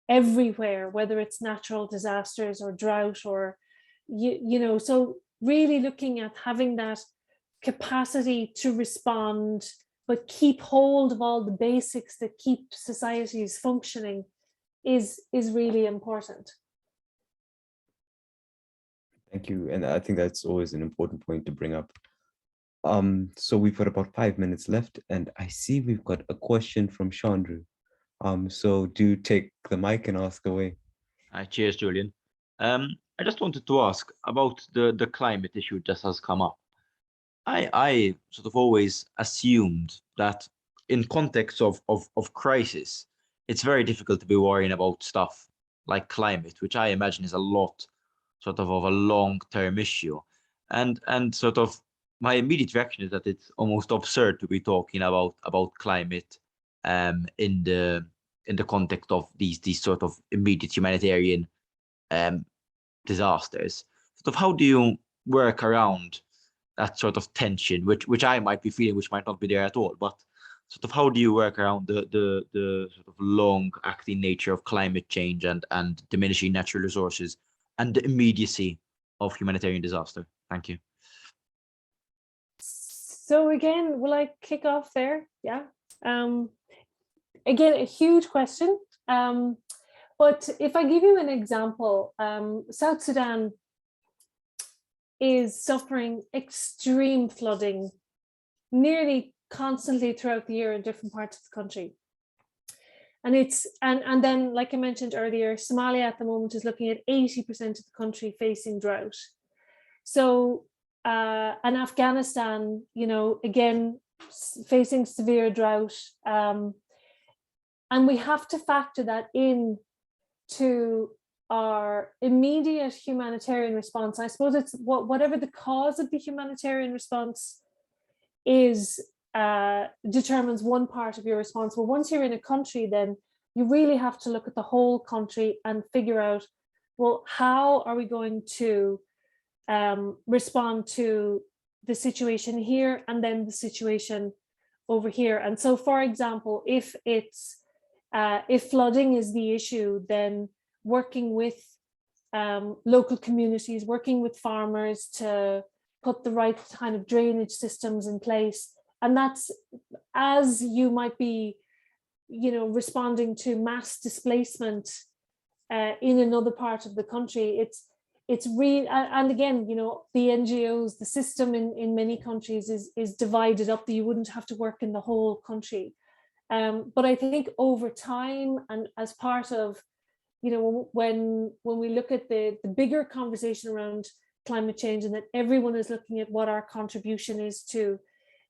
everywhere, whether it's natural disasters or drought or so really looking at having that capacity to respond, but keep hold of all the basics that keep societies functioning is really important. Thank you. And I think that's always an important point to bring up. So we've got about 5 minutes left, and I see we've got a question from Chandru. So do take the mic and ask away. Cheers, Julian. I just wanted to ask about the climate issue just has come up. I sort of always assumed that in context of crisis, it's very difficult to be worrying about stuff like climate, which I imagine is a lot sort of a long-term issue. And sort of my immediate reaction is that it's almost absurd to be talking about climate in the context of these sort of immediate humanitarian disasters. Sort of how do you work around that sort of tension, which I might be feeling, which might not be there at all, but sort of how do you work around the sort of long-acting nature of climate change and diminishing natural resources and the immediacy of humanitarian disaster? Thank you. So again, will I kick off there? Yeah. Again, a huge question. But if I give you an example, South Sudan is suffering extreme flooding nearly constantly throughout the year in different parts of the country. And then, like I mentioned earlier, Somalia at the moment is looking at 80% of the country facing drought. So, and Afghanistan, again, facing severe drought. And we have to factor that in to our immediate humanitarian response. I suppose it's whatever the cause of the humanitarian response is, determines one part of your response. But once you're in a country, then you really have to look at the whole country and figure out, well, how are we going to respond to the situation here and then the situation over here. And so, for example, if flooding is the issue, then working with local communities, working with farmers to put the right kind of drainage systems in place. And that's as you might be, responding to mass displacement in another part of the country. It's real, and again, the NGOs, the system in many countries is divided up that you wouldn't have to work in the whole country. But I think over time, and as part of, you know, when we look at the bigger conversation around climate change, and that everyone is looking at what our contribution is to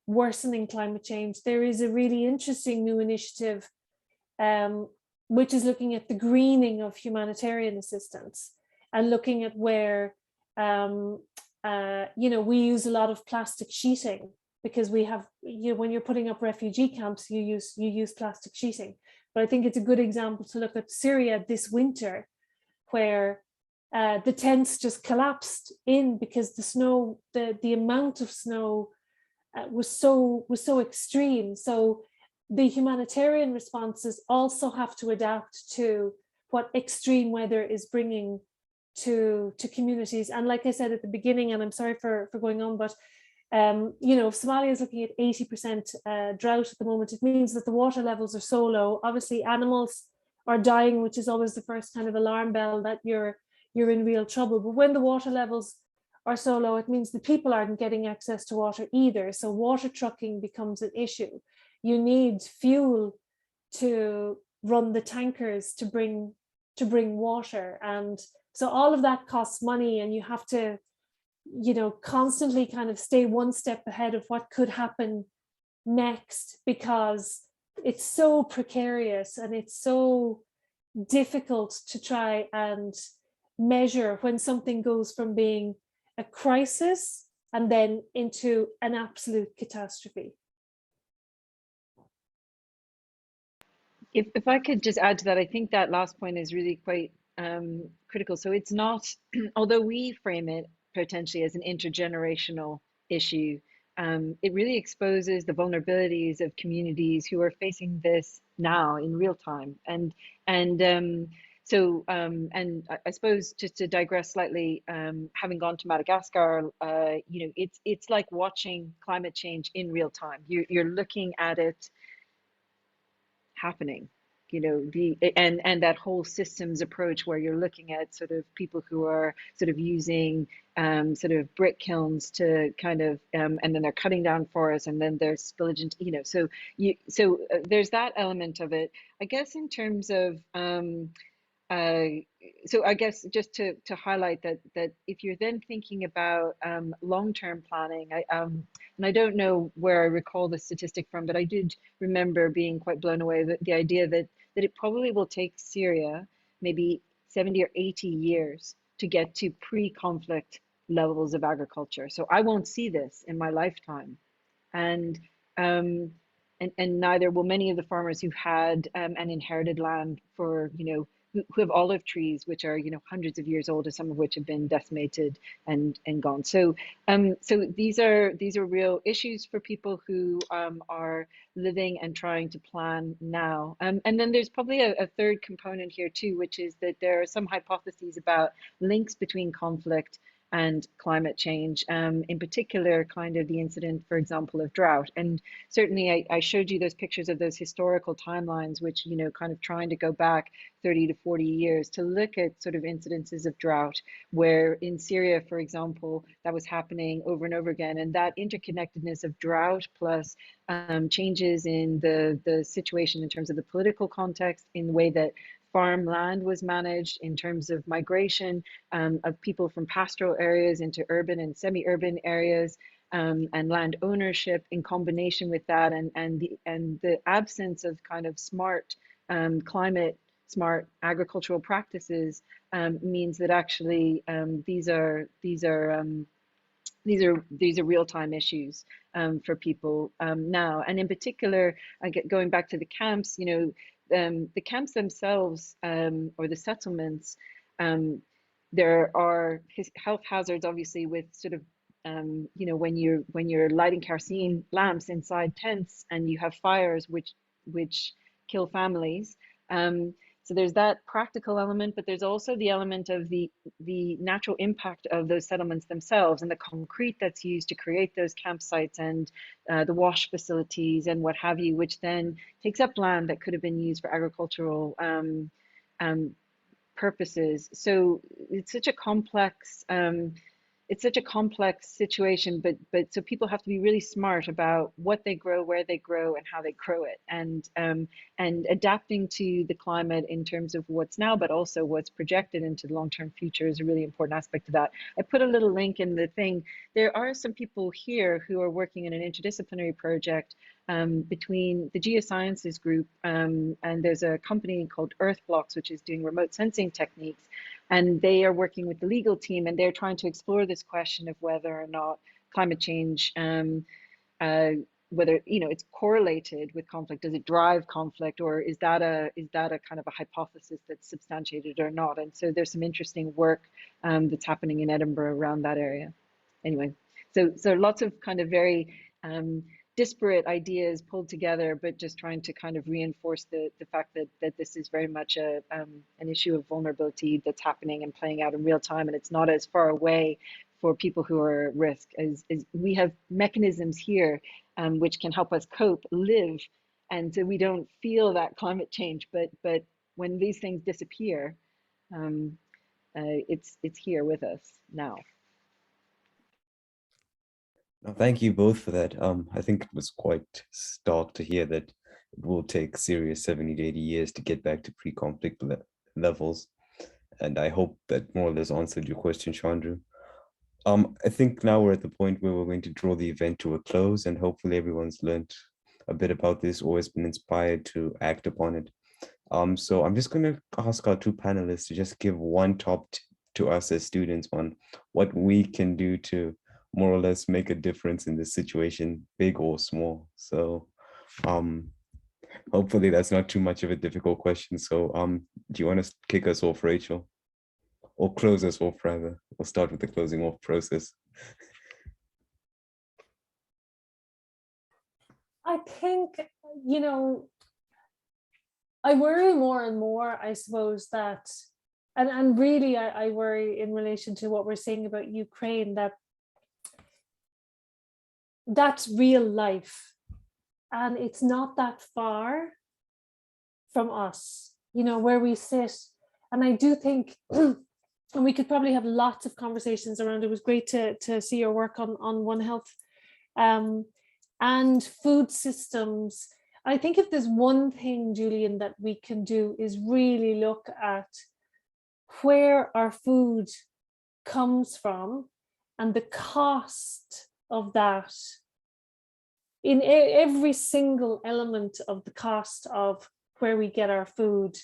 worsening climate change, there is a really interesting new initiative which is looking at the greening of humanitarian assistance, and looking at where you know, we use a lot of plastic sheeting, because we have, you know, when you're putting up refugee camps, you use plastic sheeting. But I think it's a good example to look at Syria this winter, where the tents just collapsed in because the snow, the amount of snow was so extreme. So the humanitarian responses also have to adapt to what extreme weather is bringing to communities. And like I said at the beginning, and I'm sorry for going on, but you know, if Somalia is looking at 80% drought at the moment, it means that the water levels are so low. Obviously, animals are dying, which is always the first kind of alarm bell that you're in real trouble. But when the water levels are so low, it means the people aren't getting access to water either. So water trucking becomes an issue. You need fuel to run the tankers to bring water, and so all of that costs money, and you have to, you know, constantly kind of stay one step ahead of what could happen next, because it's so precarious and it's so difficult to try and measure when something goes from being a crisis and then into an absolute catastrophe. If I could just add to that, I think that last point is really quite critical. So it's not, although we frame it potentially as an intergenerational issue, it really exposes the vulnerabilities of communities who are facing this now in real time. And I suppose, just to digress slightly, having gone to Madagascar, you know, it's like watching climate change in real time. You're looking at it happening, you know, and that whole systems approach where you're looking at sort of people who are sort of using sort of brick kilns to kind of and then they're cutting down forests, and then there's spillage into, you know, so there's that element of it. I guess in terms of so I guess just to highlight that if you're then thinking about long-term planning, and I don't know where I recall the statistic from, but I did remember being quite blown away that the idea that it probably will take Syria maybe 70 or 80 years to get to pre-conflict levels of agriculture. So I won't see this in my lifetime, and neither will many of the farmers who had an inherited land for, you know, who have olive trees, which are, you know, hundreds of years old, and some of which have been decimated and gone. So so these are real issues for people who are living and trying to plan now. And then there's probably a third component here too, which is that there are some hypotheses about links between conflict and climate change, in particular, kind of the incident, for example, of drought. And certainly I showed you those pictures of those historical timelines, which, you know, kind of trying to go back 30 to 40 years to look at sort of incidences of drought, where in Syria, for example, that was happening over and over again. And that interconnectedness of drought plus changes in the situation in terms of the political context, in the way that farmland was managed, in terms of migration of people from pastoral areas into urban and semi-urban areas, and land ownership in combination with that, and the absence of kind of smart climate smart agricultural practices means that actually these are real-time issues for people now. And in particular, going back to the camps, you know, the camps themselves, or the settlements, there are health hazards, obviously, with sort of you know, when you're lighting kerosene lamps inside tents and you have fires which kill families. So there's that practical element, but there's also the element of the natural impact of those settlements themselves, and the concrete that's used to create those campsites, and the wash facilities and what have you, which then takes up land that could have been used for agricultural purposes. So it's such a complex it's such a complex situation, but so people have to be really smart about what they grow, where they grow, and how they grow it, and adapting to the climate in terms of what's now, but also what's projected into the long-term future is a really important aspect of that. I put a little link in the thing. There are some people here who are working in an interdisciplinary project between the geosciences group, and there's a company called Earthblocks, which is doing remote sensing techniques, and they are working with the legal team, and they're trying to explore this question of whether or not climate change, whether it's correlated with conflict. Does it drive conflict, or is that a kind of a hypothesis that's substantiated or not? And so there's some interesting work that's happening in Edinburgh around that area. Anyway, so lots of kind of very disparate ideas pulled together, but just trying to kind of reinforce the fact that this is very much an issue of vulnerability that's happening and playing out in real time, and it's not as far away for people who are at risk as we have mechanisms here which can help us cope, live, and so we don't feel that climate change. But when these things disappear, it's here with us now. No, thank you both for that. I think it was quite stark to hear that it will take serious 70 to 80 years to get back to pre-conflict levels. And I hope that more or less answered your question, Chandru. I think now we're at the point where we're going to draw the event to a close, and hopefully everyone's learned a bit about this or has been inspired to act upon it. So I'm just going to ask our two panelists to just give one top tip to us as students on what we can do to more or less make a difference in this situation, big or small. So hopefully that's not too much of a difficult question. So do you want to kick us off, Rachel? Or close us off, rather? We'll start with the closing off process. I think, I worry more and more, I suppose, that, and really I worry in relation to what we're saying about Ukraine, that's real life, and it's not that far from us, where we sit. And I do think, and we could probably have lots of conversations around it. It was great to see your work on One Health and food systems. I think if there's one thing, Julian, that we can do is really look at where our food comes from and the cost of that in every single element of the cost of where we get our food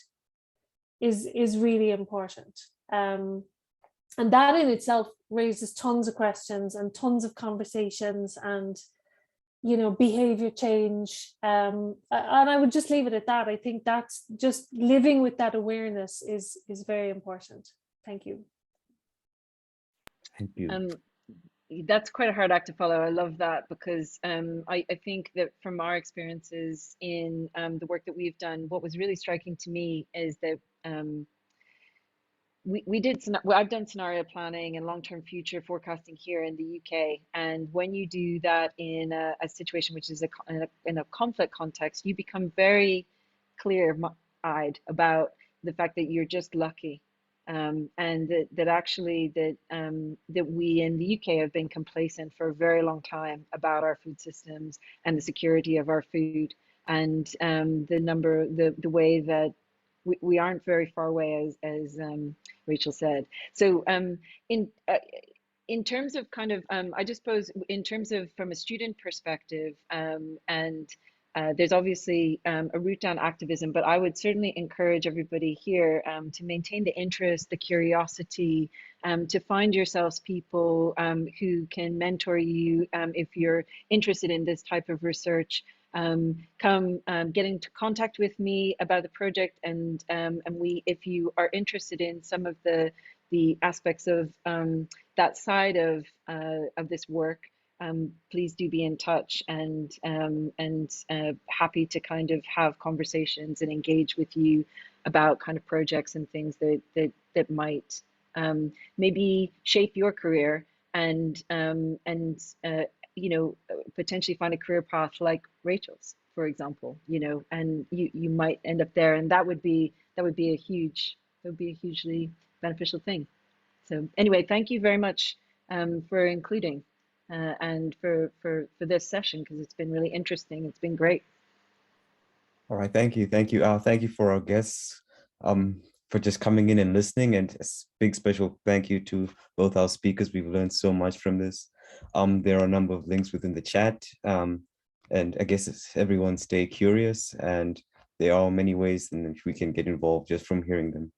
is really important. And that in itself raises tons of questions and tons of conversations and, behavior change. And I would just leave it at that. I think that's just living with that awareness is very important. Thank you. Thank you. That's quite a hard act to follow. I love that, because I think that from our experiences in the work that we've done, what was really striking to me is that I've done scenario planning and long-term future forecasting here in the UK, and when you do that in a situation which is in a conflict context, you become very clear-eyed about the fact that you're just lucky, and that actually that we in the UK have been complacent for a very long time about our food systems and the security of our food, and the way that we aren't very far away, as Rachel said. So in terms of kind of, I just suppose in terms of from a student perspective, and there's obviously a route down activism, but I would certainly encourage everybody here to maintain the interest, the curiosity, to find yourselves people who can mentor you if you're interested in this type of research. Come get into contact with me about the project, and if you are interested in some of the aspects of that side of this work, please do be in touch, and happy to kind of have conversations and engage with you about kind of projects and things that might maybe shape your career and potentially find a career path like Rachel's, for example, and you might end up there, and that would be a hugely beneficial thing. So anyway, thank you very much for including and for this session, because it's been really interesting. It's been great. All right, thank you. Thank you for our guests for just coming in and listening, and a big special thank you to both our speakers. We've learned so much from this. There are a number of links within the chat, and I guess everyone stay curious, and there are many ways in which we can get involved just from hearing them.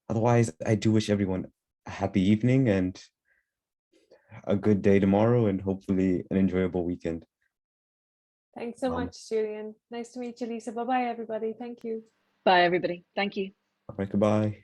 Otherwise, I do wish everyone a happy evening and a good day tomorrow, and hopefully an enjoyable weekend. Thanks so much, Julian. Nice to meet you, Lisa. Bye-bye, everybody. Thank you. Bye, everybody. Thank you. All right, goodbye.